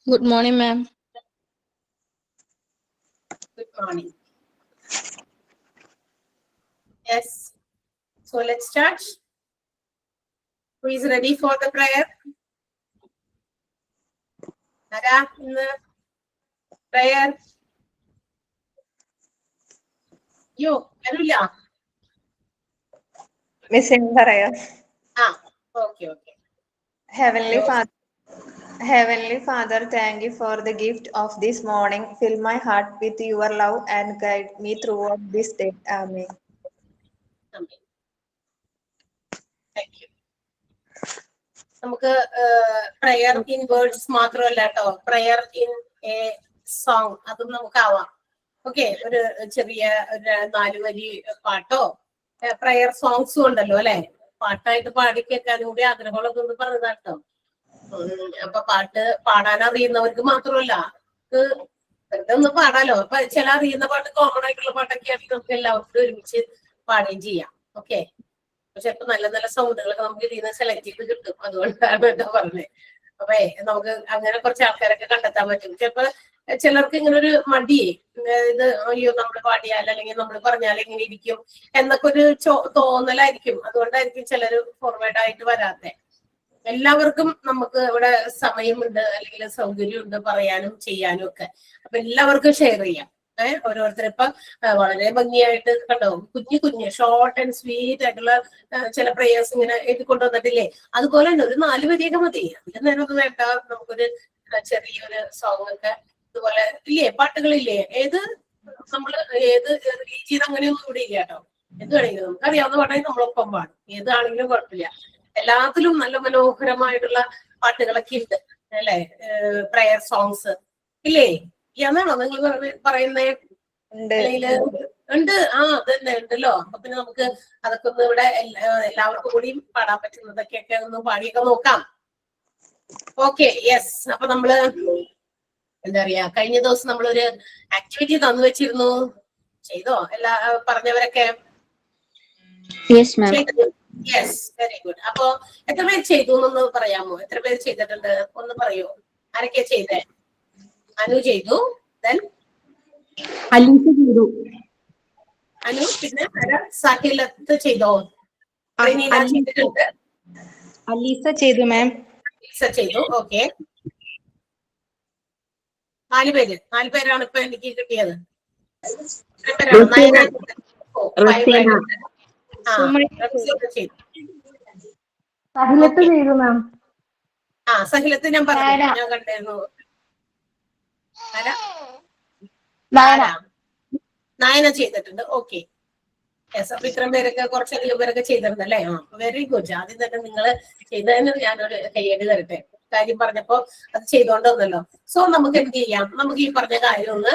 Good morning, ma'am. Good morning. Yes. So let's start. Who is ready for the prayer? Nara, in the prayer. You, Anulia. Miss Indra. Okay. Heavenly Father, thank you for the gift of this morning. Fill my heart with your love and guide me throughout this day. Amen. Amen. Thank you. നമുക്ക് prayer in words മാത്രമല്ല കേട്ടോ, prayer in A song അതും നമുക്കാവാം. Okay, ഒരു ചെറിയ ഒരു 4 വരി പാട്ടോ prayer സോങ്സും ഉണ്ടല്ലോ അല്ലെ. പാട്ടായിട്ട് പാടി കേൾക്കാനും കൂടി ആഗ്രഹമുള്ളതൊന്ന് ഒന്ന് പറഞ്ഞതാട്ടോ. അപ്പൊ പാട്ട് പാടാൻ അറിയുന്നവർക്ക് മാത്രമല്ല, വെറുതെ ഒന്ന് പാടാലോ. അപ്പൊ ചില അറിയുന്ന പാട്ട് കോമൺ ആയിട്ടുള്ള പാട്ടൊക്കെ ആണെങ്കിൽ നമുക്ക് എല്ലാവർക്കും ഒരുമിച്ച് പാടുകയും ചെയ്യാം. ഓക്കെ, പക്ഷെ ഇപ്പൊ നല്ല നല്ല സൗണ്ടുകളൊക്കെ നമുക്ക് ഇതിൽ നിന്ന് സെലക്ട് ചെയ്ത് കിട്ടും. അതുകൊണ്ടാണ് എന്താ പറഞ്ഞത്. അപ്പൊ നമുക്ക് അങ്ങനെ കുറച്ച് ആൾക്കാരൊക്കെ കണ്ടെത്താൻ പറ്റും. ചിലപ്പോ ചിലർക്ക് ഇങ്ങനെ ഒരു മടിയേ, ഇത് അയ്യോ നമ്മൾ പാടിയാൽ അല്ലെങ്കിൽ നമ്മൾ പറഞ്ഞാൽ എങ്ങനെ ഇരിക്കും എന്നൊക്കെ ഒരു തോന്നലായിരിക്കും. അതുകൊണ്ടായിരിക്കും ചിലര് ഫോർവേഡ് ആയിട്ട് വരാത്തെ. എല്ലാവർക്കും നമുക്ക് ഇവിടെ സമയമുണ്ട് അല്ലെങ്കിൽ സൗകര്യമുണ്ട് പറയാനും ചെയ്യാനും ഒക്കെ. അപ്പൊ എല്ലാവർക്കും ഷെയർ ചെയ്യാം. ഓരോരുത്തർ ഇപ്പൊ വളരെ ഭംഗിയായിട്ട് കണ്ടോ, കുഞ്ഞു ഷോർട്ട് ആൻഡ് സ്വീറ്റ് ആയിട്ടുള്ള ചില പ്രേയേഴ്സ് ഇങ്ങനെ എഴുതിക്കൊണ്ടുവന്നിട്ടില്ലേ. അതുപോലെ തന്നെ ഒരു 4 വരിയൊക്കെ മതി, അതിന് നേരം ഒന്നും വേണ്ട. നമുക്കൊരു ചെറിയൊരു സോങ് ഒക്കെ ഇതുപോലെ ഇല്ലേ, പാട്ടുകളില്ലേ, നമ്മള് ഏത് റിലീജിയൻ അങ്ങനെയൊന്നും ഇവിടെ ഇല്ല കേട്ടോ. എന്ത് വേണമെങ്കിലും നമുക്ക് അറിയാവുന്ന പാട്ടാണെങ്കിൽ നമ്മളൊപ്പം പാടും. ഏതാണെങ്കിലും കുഴപ്പമില്ല. എല്ലാത്തിലും നല്ല മനോഹരമായിട്ടുള്ള പാട്ടുകളൊക്കെ ഉണ്ട് അല്ലെ, പ്രയർ സോങ്സ് ഇല്ലേ? എന്നാണോ നിങ്ങൾ പറയുന്നേ? അല്ലെങ്കിൽ ഉണ്ട്. അതന്നെ ഉണ്ടല്ലോ. അപ്പൊ പിന്നെ നമുക്ക് അതൊക്കെ ഒന്ന് ഇവിടെ എല്ലാവർക്കും കൂടിയും പാടാൻ പറ്റുന്നതൊക്കെയൊക്കെ ഒന്ന് പാടിയൊക്കെ നോക്കാം. Okay, yes. അപ്പൊ നമ്മള് എന്താ പറയാ, കഴിഞ്ഞ ദിവസം നമ്മളൊരു ആക്ടിവിറ്റി തന്നു വെച്ചിരുന്നു. ചെയ്തോ പറഞ്ഞവരൊക്കെ? Yes, very good. അപ്പൊ എത്ര പേര് ചെയ്തു എന്നൊന്ന് പറയാമോ? എത്ര പേര് ചെയ്തിട്ടുണ്ട് ഒന്ന് പറയൂ. ആരൊക്കെയാ ചെയ്തേ? അനു ചെയ്തു, അലീസ ചെയ്തു. അനു, പിന്നെ സഹിലത്ത് ചെയ്തോ? ചെയ്തിട്ടുണ്ട്. അലീസ ചെയ്തു മാം. അലീസ ചെയ്തു. ഓക്കെ, 4 പേരാണ് ഇപ്പൊ എനിക്ക് കിട്ടിയത്. സഹിലത്ത് ചെയ്തു മാം. സഹിലത്ത് ഞാൻ പറഞ്ഞു, ഞാൻ കണ്ടായിരുന്നു. നയന ചെയ്തിട്ടുണ്ട്. Okay, yes. അപ്പൊ ഇത്രയും പേരൊക്കെ കുറച്ചധികം പേരൊക്കെ ചെയ്തിട്ടുണ്ട് അല്ലേ? Very good. ആദ്യം തന്നെ നിങ്ങൾ ചെയ്തതിന് ഞാനൊരു കയ്യടി തരട്ടെ. കാര്യം പറഞ്ഞപ്പോ അത് ചെയ്തോണ്ടല്ലോ. സോ നമുക്ക് എന്ത് ചെയ്യാം, നമുക്ക് ഈ പറഞ്ഞ കാര്യം ഒന്ന്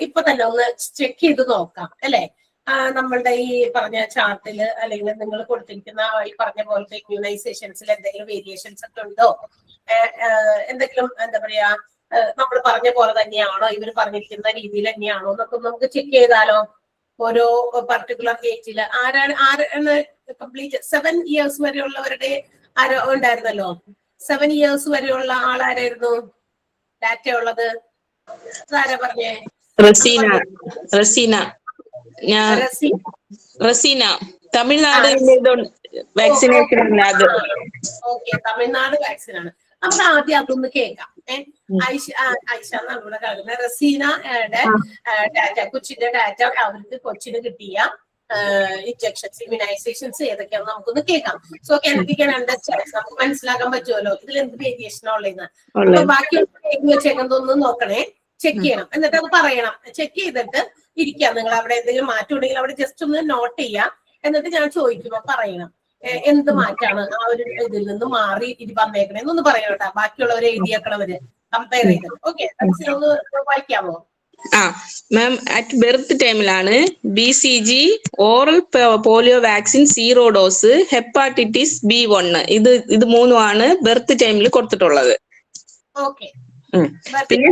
ഇപ്പൊ തന്നെ ഒന്ന് ചെക്ക് ചെയ്ത് നോക്കാം അല്ലെ. നമ്മളുടെ ഈ പറഞ്ഞ ചാർട്ടില് അല്ലെങ്കിൽ നിങ്ങൾ കൊടുത്തിരിക്കുന്ന ഈ പറഞ്ഞ പോലത്തെ ഇമ്മ്യൂണൈസേഷൻസിൽ എന്തെങ്കിലും വേരിയേഷൻസ് ഒക്കെ ഉണ്ടോ, എന്തെങ്കിലും എന്താ പറയാ, നമ്മൾ പറഞ്ഞ പോലെ തന്നെയാണോ, ഇവർ പറഞ്ഞിരിക്കുന്ന രീതിയിൽ തന്നെയാണോ എന്നൊക്കെ നമുക്ക് ചെക്ക് ചെയ്താലോ. ഓരോ പർട്ടിക്കുലർ ഏജില് ആരാണ് കംപ്ലീറ്റ് 7 ഇയേഴ്സ് വരെയുള്ളവരുടെ ആരോ ഉണ്ടായിരുന്നല്ലോ. 7 ഇയേഴ്സ് വരെയുള്ള ആളാരായിരുന്നു ഡാറ്റ ഉള്ളത്? ആരാ പറഞ്ഞേ? Razeena Tamil Nadu vaccination. Okay, Tamil Nadu vaccine ആണ്. നമുക്ക് ആദ്യം അതൊന്ന് കേൾക്കാം. ഐഷ എന്നാണ് ഇവിടെ കാണുന്നത്. റസീനയുടെ ഡാറ്റ, കൊച്ചിന്റെ ഡാറ്റ, അവർക്ക് കൊച്ചിന് കിട്ടിയ ഇഞ്ചക്ഷൻസ്, ഇമ്മ്യൂണൈസേഷൻസ് ഏതൊക്കെയാണെന്ന് നമുക്കൊന്ന് കേൾക്കാം. സോ ക്യാൻ അണ്ടർസ്റ്റാൻഡ്, നമുക്ക് മനസ്സിലാക്കാൻ പറ്റുമല്ലോ ഇതിൽ എന്ത് വേരിയേഷൻ ഉള്ളതെന്ന്. അപ്പൊ ബാക്കിയുള്ള വെച്ചേക്കുന്നതൊന്നും നോക്കണേ, ചെക്ക് ചെയ്യണം. എന്നിട്ട് അത് പറയണം. ചെക്ക് ചെയ്തിട്ട് ഇരിക്കാം. നിങ്ങൾ അവിടെ എന്തെങ്കിലും മാറ്റം ഉണ്ടെങ്കിൽ അവിടെ ജസ്റ്റ് ഒന്ന് നോട്ട് ചെയ്യാം. എന്നിട്ട് ഞാൻ ചോദിക്കുമ്പോ പറയണം എന്ത് മാറ്റാണ് ആ ഒരു ഇതിൽ നിന്ന് മാറി വന്നേക്കണേ എന്നൊന്ന് പറയണം കേട്ടോ. ബാക്കിയുള്ളവരെ എഴുതിയേക്കണവര് കമ്പയർ ചെയ്ത്. ഓക്കെ, ഒന്ന് വായിക്കാമോ? മാം, അറ്റ് ബെർത്ത് ടൈമിലാണ് BCG oral polio vaccine 0 dose, hepatitis B1 ഇത് 3 ബെർത്ത് ടൈമിൽ കൊടുത്തിട്ടുള്ളത്. പിന്നെ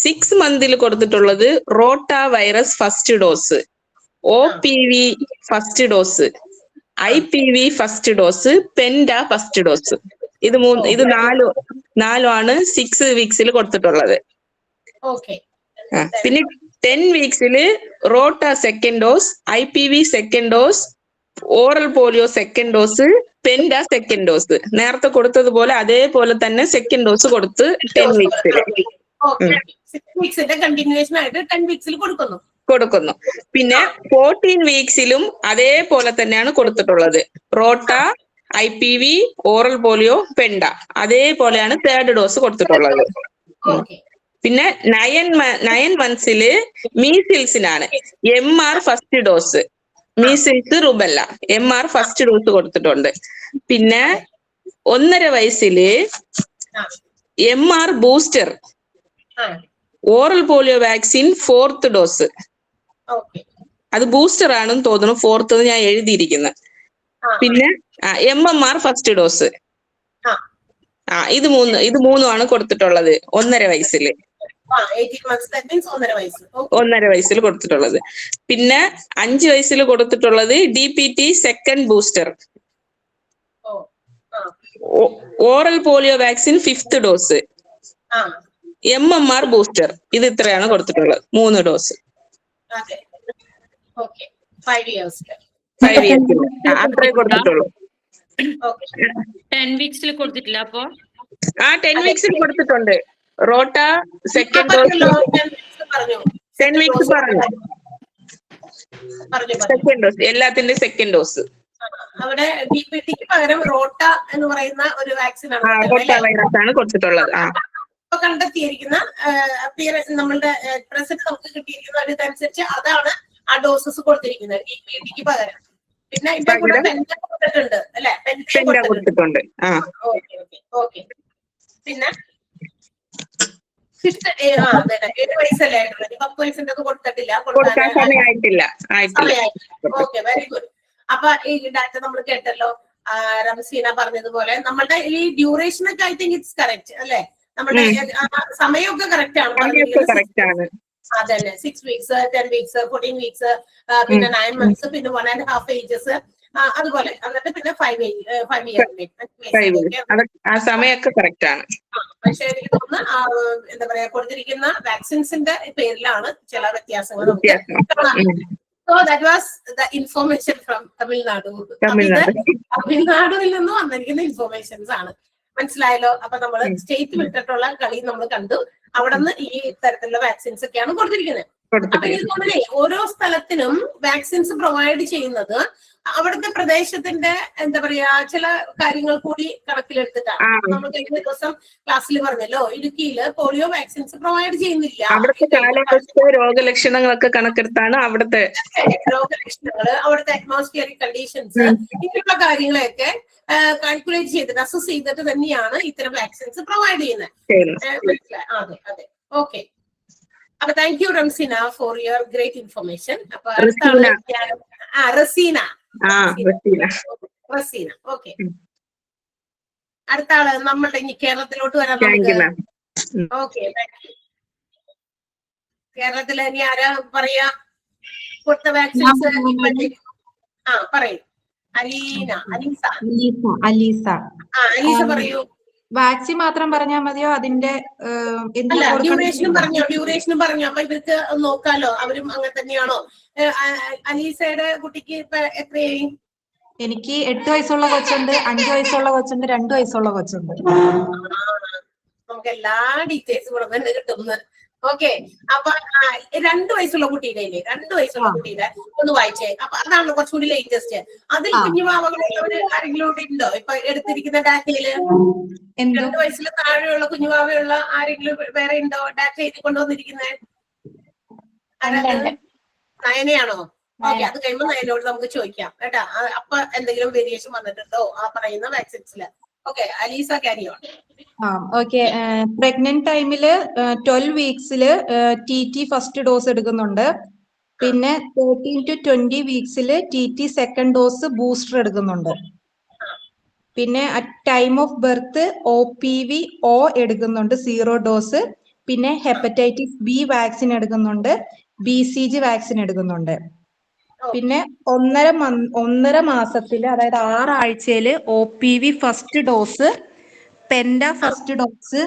6 മന്തിൽ കൊടുത്തിട്ടുള്ളത് rota virus first dose, OPV first dose, IPV first dose, penta first dose. ഇത് നാലുമാണ് 6 വീക്സിൽ കൊടുത്തിട്ടുള്ളത്. ഓക്കെ. പിന്നെ 10 വീക്സിൽ rota second dose, IPV second dose, oral polio second dose, penta second dose. നേരത്തെ കൊടുത്തതുപോലെ അതേപോലെ തന്നെ സെക്കൻഡ് ഡോസ് കൊടുത്ത് 10 വീക്സിൽ കണ്ടിന്യൂഷൻ ആയിട്ട് 10 വീക്സിൽ കൊടുക്കുന്നു. പിന്നെ 14 വീക്സിലും അതേപോലെ തന്നെയാണ് കൊടുത്തിട്ടുള്ളത്. റോട്ട, IPV, ഓറൽ പോളിയോ, പെൻഡ അതേപോലെയാണ് 3rd ഡോസ് കൊടുത്തിട്ടുള്ളത്. പിന്നെ 9 മന്ത്സില് മീസിൽസിനാണ് MR first dose. Measles, rubella MR first dose കൊടുത്തിട്ടുണ്ട്. പിന്നെ 1.5 വയസ്സില് MR booster, oral polio vaccine 4th dose. അത് ബൂസ്റ്റർ ആണെന്ന് തോന്നുന്നു, 4th ഞാൻ എഴുതിയിരിക്കുന്നത്. പിന്നെ MMR ഫസ്റ്റ് ഡോസ്. ഇത് മൂന്നുമാണ് കൊടുത്തിട്ടുള്ളത് 1.5 വയസ്സില്. 1.5 വയസ്സിൽ കൊടുത്തിട്ടുള്ളത്. പിന്നെ 5 വയസ്സിൽ കൊടുത്തിട്ടുള്ളത് DPT second booster, oral polio vaccine 5th dose, MMR booster. ഇത് ഇത്രയാണ് കൊടുത്തിട്ടുള്ളത്, 3 ഡോസ്. 5 years അത്രേ കൊടുത്തിട്ടുള്ളൂ. 10 വീക്സിൽ കൊടുത്തിട്ടില്ല അപ്പൊ? 10 വീക്സിൽ കൊടുത്തിട്ടുണ്ട്. റോട്ട സെക്കൻഡ് ഡോസ് 10 വീക്സ് പറഞ്ഞു. സെക്കൻഡ് ഡോസ്, എല്ലാത്തിന്റെ സെക്കൻഡ് ഡോസ്. അവിടെ DPTക്ക് പകരം റോട്ട എന്ന് പറയുന്ന ഒരു വാക്സിൻ ആണ് വൈറസ് ആണ് കൊടുത്തിട്ടുള്ളത്. ഇപ്പൊ കണ്ടെത്തിയിരിക്കുന്ന നമ്മളുടെ പ്രസന്റ് നമുക്ക് കിട്ടിയിരിക്കുന്ന ഒരു ഇതനുസരിച്ച് അതാണ് ആ ഡോസസ് കൊടുത്തിരിക്കുന്നത് DPTക്ക് പകരം. പിന്നെ ഇപ്പൊ കൂടെ പെൻഡ കൊടുത്തിട്ടുണ്ട് അല്ലെ? പെൻഡ കൊടുത്തിട്ടുണ്ട്. ഓക്കെ. പിന്നെ 7 വയസ്സല്ലേ ആയിട്ടുള്ളത്, 10 വയസ്സിന്റെ ഒക്കെ കൊടുത്തിട്ടില്ല. സമയമായിട്ടില്ല. Okay, very good. അപ്പൊ ഈ ഡാറ്റ നമ്മൾ കേട്ടല്ലോ. റംസീന പറഞ്ഞതുപോലെ നമ്മളുടെ ഈ ഡ്യൂറേഷൻ ഒക്കെ ഐ തിങ്ക് ഇറ്റ്സ് കറക്റ്റ് അല്ലെ? നമ്മുടെ സമയമൊക്കെ കറക്റ്റ് ആണ്. അതന്നെ, 6 വീക്സ്, 10 വീക്സ്, 14 വീക്സ്, പിന്നെ 9 മന്ത്സ്, പിന്നെ 1.5 ഏജസ്, അതുപോലെ എന്നിട്ട് പിന്നെ 5 ഇയർ. സമയമൊക്കെ കറക്റ്റ് ആണ്. പക്ഷെ എനിക്ക് തോന്നുന്നു എന്താ പറയാ കൊടുത്തിരിക്കുന്ന വാക്സിൻസിന്റെ പേരിലാണ് ചില വ്യത്യാസങ്ങൾ നമുക്ക് കാണാം. So that was the information from Tamil Nadu. തമിഴ്നാടിൽ നിന്ന് വന്നിരിക്കുന്ന ഇൻഫോർമേഷൻസ് ആണ്. മനസ്സിലായല്ലോ? അപ്പൊ നമ്മള് സ്റ്റേറ്റ് വിട്ടിട്ടുള്ള കളി നമ്മൾ കണ്ടു. അവിടെ നിന്ന് ഈ തരത്തിലുള്ള വാക്സിൻസ് ഒക്കെയാണ് കൊടുത്തിരിക്കുന്നത്. അപ്പൊ എനിക്ക് തോന്നുന്നേ ഓരോ സ്ഥലത്തിനും വാക്സിൻസ് പ്രൊവൈഡ് ചെയ്യുന്നത് അവിടുത്തെ പ്രദേശത്തിന്റെ എന്താ പറയാ ചില കാര്യങ്ങൾ കൂടി കണക്കിലെടുത്തിട്ടാണ്. നമ്മൾ കഴിഞ്ഞ ദിവസം ക്ലാസ്സിൽ പറഞ്ഞല്ലോ, ഇടുക്കിയില് പോളിയോ വാക്സിൻസ് പ്രൊവൈഡ് ചെയ്യുന്നില്ല. അവിടുത്തെ കാലാവസ്ഥ, രോഗലക്ഷണങ്ങളൊക്കെ കണക്കെടുത്താണ് അവിടുത്തെ രോഗലക്ഷണങ്ങള്, അവിടുത്തെ അറ്റ്മോസ്ഫിയറിക് കണ്ടീഷൻസ്, ഇങ്ങനെയുള്ള കാര്യങ്ങളെയൊക്കെ കാൽക്കുലേറ്റ് ചെയ്തിട്ട് അസസ് ചെയ്തിട്ട് തന്നെയാണ് ഇത്തരം വാക്സിൻസ് പ്രൊവൈഡ് ചെയ്യുന്നത്. അതെ. ഓക്കെ. അപ്പൊ thank you Ramseena for your great information. അപ്പൊ റസീന. ഓക്കെ. അടുത്ത ആള് നമ്മളുടെ ഇനി കേരളത്തിലോട്ട് വരാൻ നമുക്ക്. ഓക്കെ, കേരളത്തില് ഇനി ആരാ പറയാ കൊടുത്ത വാക്സിൻസ്? പറയൂ. അലീസ പറയൂ. വാക്സിൻ മാത്രം പറഞ്ഞാൽ മതിയോ? അതിന്റെ ഡ്യൂറേഷനും പറഞ്ഞോ. അപ്പൊ ഇവർക്ക് നോക്കാലോ, അവരും അങ്ങനെ തന്നെയാണോ? അലീസയുടെ കുട്ടിക്ക് ഇപ്പൊ എത്രയായി? എനിക്ക് 8 വയസ്സുള്ള കൊച്ചുണ്ട്, 5 വയസ്സുള്ള കൊച്ചുണ്ട്, 2 വയസ്സുള്ള കൊച്ചുണ്ട്. നമുക്ക് എല്ലാ ഡീറ്റെയിൽസും കൂടെ തന്നെ കിട്ടുന്നത്. ഓക്കെ. അപ്പൊ 2 വയസ്സുള്ള കുട്ടിയുടെ 2 വയസ്സുള്ള കുട്ടിയുടെ ഒന്ന് വായിച്ചേ. അപ്പൊ അതാണ് കുറച്ചുകൂടി ലേറ്റസ്റ്റ്. അതിൽ കുഞ്ഞുവാവകളുള്ളവര് ആരെങ്കിലും ഇവിടെ ഉണ്ടോ ഇപ്പൊ എടുത്തിരിക്കുന്ന ഡാറ്റയില്? 2 വയസ്സിൽ താഴെയുള്ള കുഞ്ഞുവാവയുള്ള ആരെങ്കിലും വേറെ ഉണ്ടോ ഡാറ്റ എഴുതി കൊണ്ടുവന്നിരിക്കുന്നത്? നയനയാണോ? ഓക്കെ, അത് കഴിയുമ്പോൾ നയനോട് നമുക്ക് ചോദിക്കാം കേട്ടാ. അപ്പൊ എന്തെങ്കിലും വേരിയേഷൻ വന്നിട്ടുണ്ടോ ആ പറയുന്ന വാക്സിൻസില്? Okay, Alisa carry on. Okay. Pregnant ടൈമില് 12 വീക്സില് TT ഫസ്റ്റ് ഡോസ് എടുക്കുന്നുണ്ട്. പിന്നെ 13 to 20 വീക്സില് TT സെക്കൻഡ് ഡോസ് ബൂസ്റ്റർ എടുക്കുന്നുണ്ട്. പിന്നെ at time of birth OPV O എടുക്കുന്നുണ്ട് 0 ഡോസ്. പിന്നെ ഹെപ്പറ്റൈറ്റിസ് B വാക്സിൻ എടുക്കുന്നുണ്ട്, BCG വാക്സിൻ എടുക്കുന്നുണ്ട്. പിന്നെ 1.5 മാസത്തില്, അതായത് 6 ആഴ്ചയില് OPV first dose penta first dose,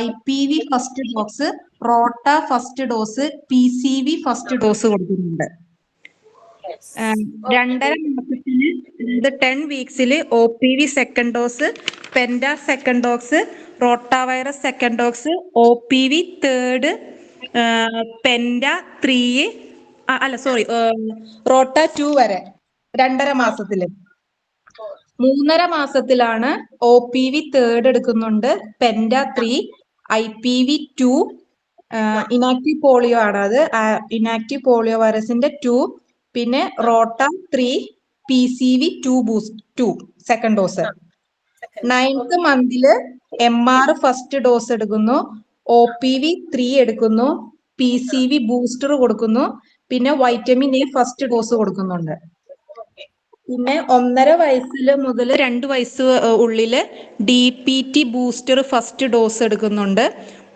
IPV first dose, rota first dose, PCV first dose കൊടുക്കുന്നുണ്ട്. 2.5 മാസത്തിന് 10 വീക്സിൽ OPV second dose, penta second dose, rota virus second dose, OPV third, penta 3 rota 2 വരെ 2.5 മാസത്തില്. 3.5 മാസത്തിലാണ് OPV തേർഡ് എടുക്കുന്നുണ്ട്, penta 3, IPV 2, inactive polio ആണ് അത്, inactive polio വൈറസിന്റെ 2, പിന്നെ റോട്ട 3, PCV 2 second dose. 9th മന്തില് MR first dose എടുക്കുന്നു, OPV 3 എടുക്കുന്നു, PCV ബൂസ്റ്റർ കൊടുക്കുന്നു, പിന്നെ വൈറ്റമിൻ എ ഫസ്റ്റ് ഡോസ് കൊടുക്കുന്നുണ്ട്. പിന്നെ 1.5 വയസ്സിൽ മുതൽ 2 വയസ്സ് ഉള്ളില് DPT ബൂസ്റ്റർ ഫസ്റ്റ് ഡോസ് എടുക്കുന്നുണ്ട്,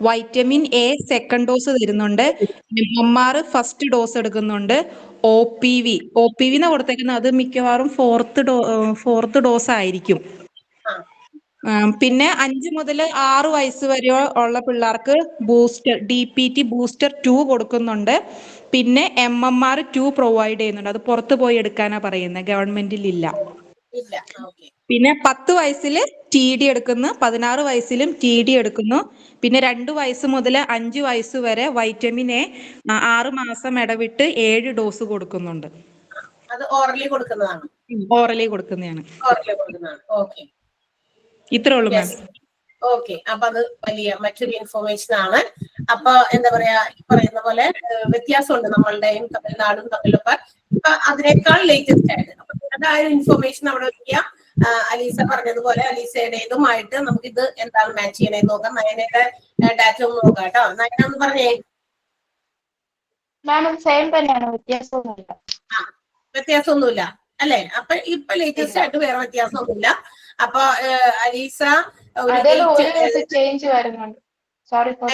വൈറ്റമിൻ എ സെക്കൻഡ് ഡോസ് തരുന്നുണ്ട്, MR ഫസ്റ്റ് ഡോസ് എടുക്കുന്നുണ്ട്, OPV എന്ന് കൊടുത്തേക്കുന്നത് അത് മിക്കവാറും 4th ഡോസ് ആയിരിക്കും. പിന്നെ 5 മുതൽ 6 വയസ്സ് വരെ ഉള്ള പിള്ളേർക്ക് ബൂസ്റ്റർ DPT ബൂസ്റ്റർ 2 കൊടുക്കുന്നുണ്ട്, പിന്നെ MMR 2 പ്രൊവൈഡ് ചെയ്യുന്നുണ്ട്. അത് പുറത്ത് പോയി എടുക്കാനാ പറയുന്നത്, ഗവൺമെന്റിൽ ഇല്ല. പിന്നെ 10 വയസ്സിൽ TD എടുക്കുന്നു, 16 വയസ്സിലും TD എടുക്കുന്നു. പിന്നെ 2 വയസ്സ് മുതൽ 5 വയസ്സ് വരെ വൈറ്റമിൻ എ 6 മാസം ഇടവിട്ട് 7 ഡോസ് കൊടുക്കുന്നുണ്ട്. അത് ഓറലി കൊടുക്കുന്നതാണ്. ഓറലി കൊടുക്കുന്നതാണ്. ഓക്കെ, ഇത്രേ ഉള്ളൂ മാം. ഓക്കെ. അപ്പൊ അത് വലിയ മറ്റൊരു ഇൻഫർമേഷൻ ആണ്. അപ്പൊ എന്താ പറയാ, ഈ പറയുന്ന പോലെ വ്യത്യാസമുണ്ട് നമ്മളുടെയും തമിഴ്നാടും തമ്മിലൊക്കെ. അതിനേക്കാൾ ലേറ്റസ്റ്റ് ആയിട്ട് അപ്പൊ ആ ഒരു ഇൻഫർമേഷൻ അവിടെ വയ്ക്കുക. അലീസ പറഞ്ഞതുപോലെ അലീസയുടേതുമായിട്ട് നമുക്ക് ഇത് എന്താണ് മാച്ച് ചെയ്യണേന്ന് നോക്കാം. നയനയുടെ ഡാറ്റ ഒന്ന് നോക്കാം കേട്ടോ. നയന ഒന്ന് പറഞ്ഞേ. സെയിം തന്നെയാണ്, വ്യത്യാസമൊന്നുമില്ല. വ്യത്യാസമൊന്നുമില്ല അല്ലെ? അപ്പൊ ഇപ്പൊ ലേറ്റസ്റ്റ് ആയിട്ട് വേറെ വ്യത്യാസമൊന്നുമില്ല. അപ്പൊ അലീസ ചേഞ്ച് വരുന്നുണ്ട്. സോറി ഫോർ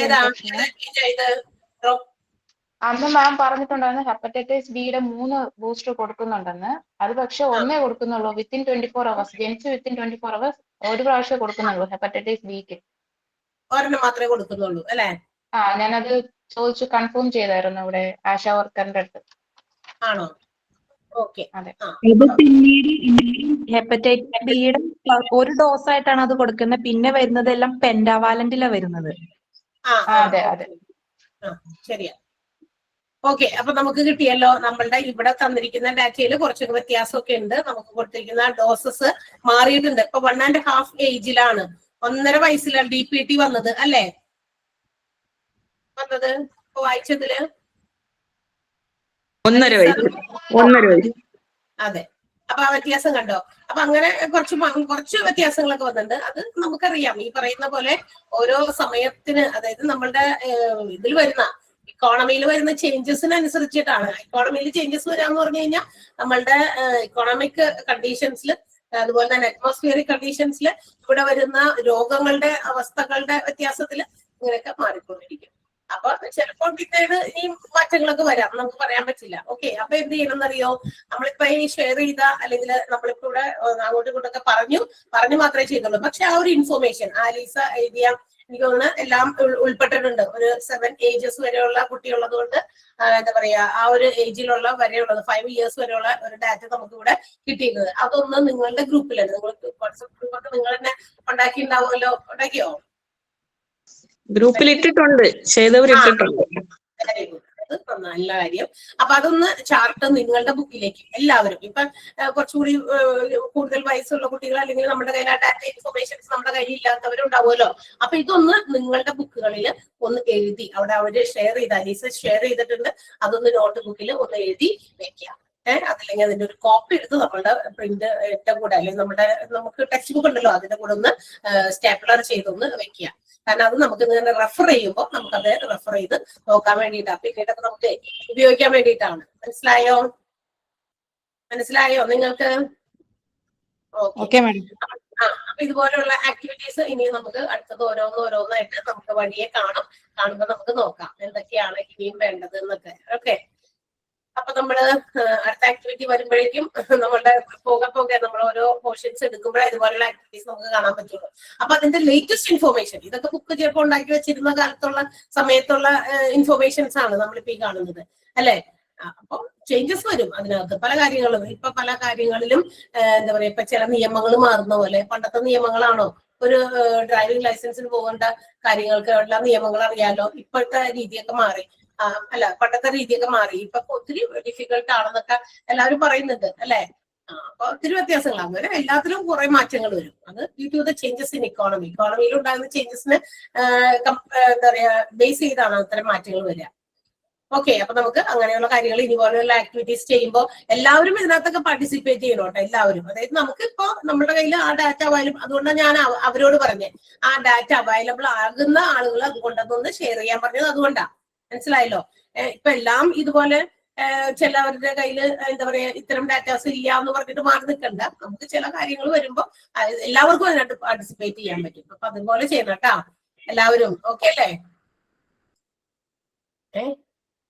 അന്ന് മാം പറഞ്ഞിട്ടുണ്ടായിരുന്നു ഹെപ്പറ്റൈറ്റിസ് ബിയുടെ 3 ബൂസ്റ്റർ കൊടുക്കുന്നുണ്ടെന്ന്. അത് പക്ഷെ ഒന്നേ കൊടുക്കുന്നുള്ളൂ, വിത്തിൻ 24 hours. ജനിച്ച് വിത്തിൻ 24 hours ഒരു പ്രാവശ്യം കൊടുക്കുന്നുള്ളൂ ഹെപ്പറ്റൈറ്റിസ് ബിക്ക്. ഒരെണ്ണം മാത്രമേ കൊടുക്കുന്നുള്ളൂ അല്ലെ? ഞാനത് ചോദിച്ചു കൺഫേം ചെയ്തായിരുന്നു ഇവിടെ ആശാ വർക്കറിന്റെ അടുത്ത്. ആണോ? ഓക്കെ. ഇത് പിന്നീട് ഹെപ്പറ്റൈറ്റിസ് ബിയുടെ 1 ഡോസ് ആയിട്ടാണ് അത് കൊടുക്കുന്നത്. പിന്നെ വരുന്നതെല്ലാം പെൻഡാവാലന്റിലാണ് വരുന്നത്. അതെ അതെ, ശരിയാ. ഓക്കെ, അപ്പൊ നമുക്ക് കിട്ടിയല്ലോ. നമ്മളുടെ ഇവിടെ തന്നിരിക്കുന്ന ഡാറ്റയിൽ കുറച്ചൊക്കെ വ്യത്യാസമൊക്കെ ഉണ്ട്. നമുക്ക് കൊടുത്തിരിക്കുന്ന ഡോസസ് മാറിയിട്ടുണ്ട്. ഇപ്പൊ 1.5 ഏജിലാണ്, 1.5 വയസ്സിലാണ് DPT വന്നത് അല്ലേ? വന്നത് ഇപ്പൊ വായിച്ചതില് 1.5 വയസ്സ്. അതെ. അപ്പൊ ആ വ്യത്യാസം കണ്ടോ? അപ്പൊ അങ്ങനെ കുറച്ച് വ്യത്യാസങ്ങളൊക്കെ വന്നിട്ടുണ്ട്. അത് നമുക്കറിയാം. ഈ പറയുന്ന പോലെ ഓരോ സമയത്തിന്, അതായത് നമ്മളുടെ ഇതിൽ വരുന്ന ഇക്കോണമിയിൽ വരുന്ന ചേഞ്ചസിനനുസരിച്ചിട്ടാണ്. ഇക്കോണമിയിൽ ചേഞ്ചസ് വരാന്ന് പറഞ്ഞു കഴിഞ്ഞാൽ നമ്മളുടെ ഇക്കോണമിക് കണ്ടീഷൻസിൽ, അതുപോലെ തന്നെ അറ്റ്മോസ്ഫിയറിക് കണ്ടീഷൻസിൽ ഇവിടെ വരുന്ന രോഗങ്ങളുടെ അവസ്ഥകളുടെ വ്യത്യാസത്തിൽ ഇങ്ങനെയൊക്കെ മാറിക്കൊണ്ടിരിക്കും. അപ്പൊ ചിലപ്പോൾ പിന്നീട് ഈ മാറ്റങ്ങളൊക്കെ വരാം, നമുക്ക് പറയാൻ പറ്റില്ല. ഓക്കെ, അപ്പൊ എന്ത് ചെയ്യണം എന്നറിയോ? നമ്മളിപ്പോ ഈ ഷെയർ ചെയ്ത, അല്ലെങ്കിൽ നമ്മളിപ്പോ ഇവിടെ അങ്ങോട്ടും ഇങ്ങോട്ടൊക്കെ പറഞ്ഞു മാത്രമേ ചെയ്തുള്ളൂ. പക്ഷെ ആ ഒരു ഇൻഫോർമേഷൻ ആലീസ എഴുതിയ, എനിക്ക് തോന്നുന്നു എല്ലാം ഉൾപ്പെട്ടിട്ടുണ്ട്. ഒരു 7 ഏജസ് വരെയുള്ള കുട്ടിയുള്ളത് കൊണ്ട് എന്താ പറയാ, ആ ഒരു ഏജിലുള്ള വരെയുള്ളത് 5 years വരെയുള്ള ഒരു ഡാറ്റ നമുക്ക് ഇവിടെ കിട്ടിയിരുന്നത്. അതൊന്ന് നിങ്ങളുടെ ഗ്രൂപ്പിലാണ്, നിങ്ങൾ വാട്സ്ആപ്പ് ഗ്രൂപ്പൊക്കെ നിങ്ങൾ തന്നെ ഉണ്ടാക്കിയിട്ടുണ്ടാവുമല്ലോ. ഉണ്ടാക്കിയോ? ഗ്രൂപ്പിൽ ഇട്ടിട്ടുണ്ട്, ചെയ്തവരിട്ടിട്ടുണ്ട്. നല്ല കാര്യം. അപ്പൊ അതൊന്ന് ചാർട്ട് നിങ്ങളുടെ ബുക്കിലേക്ക് എല്ലാവരും, ഇപ്പൊ കുറച്ചുകൂടി കൂടുതൽ വയസ്സുള്ള കുട്ടികൾ, അല്ലെങ്കിൽ നമ്മുടെ കയ്യിൽ ആ ഡാറ്റ ഇൻഫർമേഷൻസ് നമ്മുടെ കയ്യിൽ ഇല്ലാത്തവരുണ്ടാവുമല്ലോ. അപ്പൊ ഇതൊന്ന് നിങ്ങളുടെ ബുക്കുകളിൽ ഒന്ന് എഴുതി, അവിടെ അവര് ഷെയർ ചെയ്ത്, അലീസ ഷെയർ ചെയ്തിട്ടുണ്ട്, അതൊന്ന് നോട്ട് ബുക്കിൽ ഒന്ന് എഴുതി വെക്കാം. അതല്ലെങ്കിൽ അതിന്റെ ഒരു കോപ്പി എടുത്ത് നമ്മളുടെ പ്രിന്റ് കൂടെ, അല്ലെങ്കിൽ നമുക്ക് ടെക്സ്റ്റ് ബുക്ക് ഉണ്ടല്ലോ, അതിന്റെ കൂടെ ഒന്ന് സ്റ്റാപ്ലർ ചെയ്തൊന്ന് വെക്കുക. കാരണം അത് നമുക്ക് ഇങ്ങനെ റെഫർ ചെയ്യുമ്പോൾ നമുക്കത് റെഫർ ചെയ്ത് നോക്കാൻ വേണ്ടിയിട്ടാണ്, പിന്നീടൊക്കെ നമുക്ക് ഉപയോഗിക്കാൻ വേണ്ടിയിട്ടാണ്. മനസ്സിലായോ നിങ്ങൾക്ക്? ഓക്കെ. അപ്പൊ ഇതുപോലെയുള്ള ആക്ടിവിറ്റീസ് ഇനി നമുക്ക് അടുത്തത് ഓരോന്നായിട്ട് നമുക്ക് വഴിയെ കാണുമ്പോൾ നമുക്ക് നോക്കാം എന്തൊക്കെയാണ് ഇനിയും വേണ്ടത് എന്നൊക്കെ. ഓക്കെ. അപ്പൊ നമ്മള് അടുത്ത ആക്ടിവിറ്റി വരുമ്പോഴേക്കും നമ്മളുടെ പോകെ നമ്മൾ ഓരോ പോർഷൻസ് എടുക്കുമ്പോഴേ ഇതുപോലുള്ള ആക്ടിവിറ്റീസ് നമുക്ക് കാണാൻ പറ്റുള്ളൂ. അപ്പൊ അതിന്റെ ലേറ്റസ്റ്റ് ഇൻഫോർമേഷൻ, ഇതൊക്കെ ബുക്ക് ചിലപ്പോൾ ഉണ്ടാക്കി വെച്ചിരുന്ന കാലത്തുള്ള സമയത്തുള്ള ഇൻഫോർമേഷൻസ് ആണ് നമ്മളിപ്പോ ഈ കാണുന്നത് അല്ലെ. അപ്പൊ ചേഞ്ചസ് വരും അതിനകത്ത് പല കാര്യങ്ങളും. ഇപ്പൊ പല കാര്യങ്ങളിലും എന്താ പറയാ, ഇപ്പൊ ചില നിയമങ്ങൾ മാറുന്ന പോലെ. പണ്ടത്തെ നിയമങ്ങളാണോ ഒരു ഡ്രൈവിംഗ് ലൈസൻസിന് പോകേണ്ട കാര്യങ്ങൾക്ക് ഉള്ള നിയമങ്ങൾ അറിയാലോ. ഇപ്പോഴത്തെ രീതിയൊക്കെ മാറി. അല്ല, പണ്ടത്തെ രീതിയൊക്കെ മാറി. ഇപ്പൊ ഒത്തിരി ഡിഫിക്കൽട്ട് ആണെന്നൊക്കെ എല്ലാവരും പറയുന്നുണ്ട് അല്ലെ. അപ്പൊ ഒത്തിരി വ്യത്യാസങ്ങൾ, അങ്ങനെ എല്ലാത്തിലും കുറെ മാറ്റങ്ങൾ വരും. അത് due to the changes in economy. ഇക്കോണമിയിൽ ഉണ്ടാകുന്ന ചേഞ്ചസിന് എന്താ പറയാ ബേസ് ചെയ്താണ് അത്തരം മാറ്റങ്ങൾ വരിക. ഓക്കെ, അപ്പൊ നമുക്ക് അങ്ങനെയുള്ള കാര്യങ്ങൾ ഇതുപോലെയുള്ള ആക്ടിവിറ്റീസ് ചെയ്യുമ്പോൾ എല്ലാവരും ഇതിനകത്തൊക്കെ പാർട്ടിസിപ്പേറ്റ് ചെയ്യണം കേട്ടോ, എല്ലാവരും. അതായത് നമുക്ക് ഇപ്പൊ നമ്മുടെ കയ്യിൽ ആ ഡാറ്റ അവൈലബിൾ, അതുകൊണ്ടാണ് ഞാൻ അവരോട് പറഞ്ഞത് ആ ഡാറ്റ അവൈലബിൾ ആകുന്ന ആളുകൾ അതുകൊണ്ടൊന്ന് ഷെയർ ചെയ്യാൻ പറഞ്ഞത്. അതുകൊണ്ടാ, മനസ്സിലായല്ലോ. ഇപ്പൊ എല്ലാം ഇതുപോലെ ചിലവരുടെ കയ്യിൽ എന്താ പറയാ ഇത്തരം ഡാറ്റാസ് ഇല്ല എന്ന് പറഞ്ഞിട്ട് മാറി നിൽക്കണ്ട. നമുക്ക് ചില കാര്യങ്ങൾ വരുമ്പോ എല്ലാവർക്കും അതിനകത്ത് പാർട്ടിസിപ്പേറ്റ് ചെയ്യാൻ പറ്റും. അപ്പൊ അതുപോലെ ചെയ്യണം കേട്ടാ എല്ലാവരും. ഓക്കെ അല്ലേ?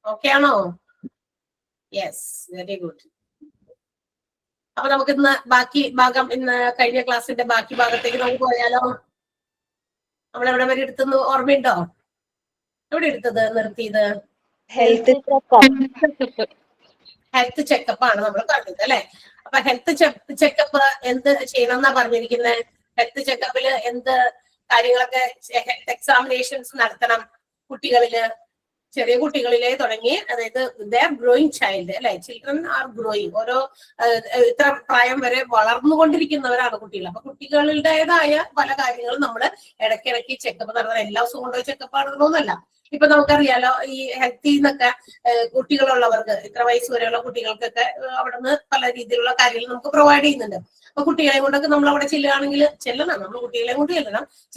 ഓക്കെ ആണോ? Yes, very good. അപ്പൊ നമുക്ക് ഇന്ന് ബാക്കി ഭാഗം, ഇന്ന് കഴിഞ്ഞ ക്ലാസ്സിന്റെ ബാക്കി ഭാഗത്തേക്ക് നമുക്ക് പോയാലോ? നമ്മൾ എവിടെ വരെ എടുത്തെന്ന് ഓർമ്മയുണ്ടോ? എവിടെ എടുത്തത്, നിർത്തിയത്? Health ചെക്കപ്പ് ആണ് നമ്മൾ പറഞ്ഞത് അല്ലെ. അപ്പൊ ഹെൽത്ത് ചെക്കപ്പ് എന്ത് ചെയ്യണം എന്നാ പറഞ്ഞിരിക്കുന്നത്? ഹെൽത്ത് ചെക്കപ്പില് എന്ത് കാര്യങ്ങളൊക്കെ, ഹെൽത്ത് എക്സാമിനേഷൻസ് നടത്തണം കുട്ടികളില്, ചെറിയ കുട്ടികളിലെ തുടങ്ങി. അതായത് ദേ ആർ ഗ്രോയിങ് ചൈൽഡ് അല്ലെ, ചിൽഡ്രൻ ആർ ഗ്രോയിങ്. ഓരോ ഇത്ര പ്രായം വരെ വളർന്നുകൊണ്ടിരിക്കുന്നവരാണ് കുട്ടികൾ. അപ്പൊ കുട്ടികളുടേതായ പല കാര്യങ്ങളും നമ്മൾ ഇടയ്ക്കിടയ്ക്ക് ചെക്കപ്പ് നടത്തണം. എല്ലാ ദിവസവും കൊണ്ടുപോയി ചെക്കപ്പ് ആണെന്നൊന്നല്ല. ഇപ്പൊ നമുക്കറിയാലോ, ഈ ഹെൽത്തിൽ നിന്നൊക്കെ കുട്ടികളുള്ളവർക്ക്, ഇത്ര വയസ്സ് വരെയുള്ള കുട്ടികൾക്കൊക്കെ അവിടുന്ന് പല രീതിയിലുള്ള കാര്യങ്ങൾ നമുക്ക് പ്രൊവൈഡ് ചെയ്യുന്നുണ്ട്. അപ്പൊ കുട്ടികളെ കൊണ്ടൊക്കെ നമ്മൾ അവിടെ ചെല്ലുകയാണെങ്കിൽ ചെല്ലണം, നമ്മൾ കുട്ടികളെ കൊണ്ട്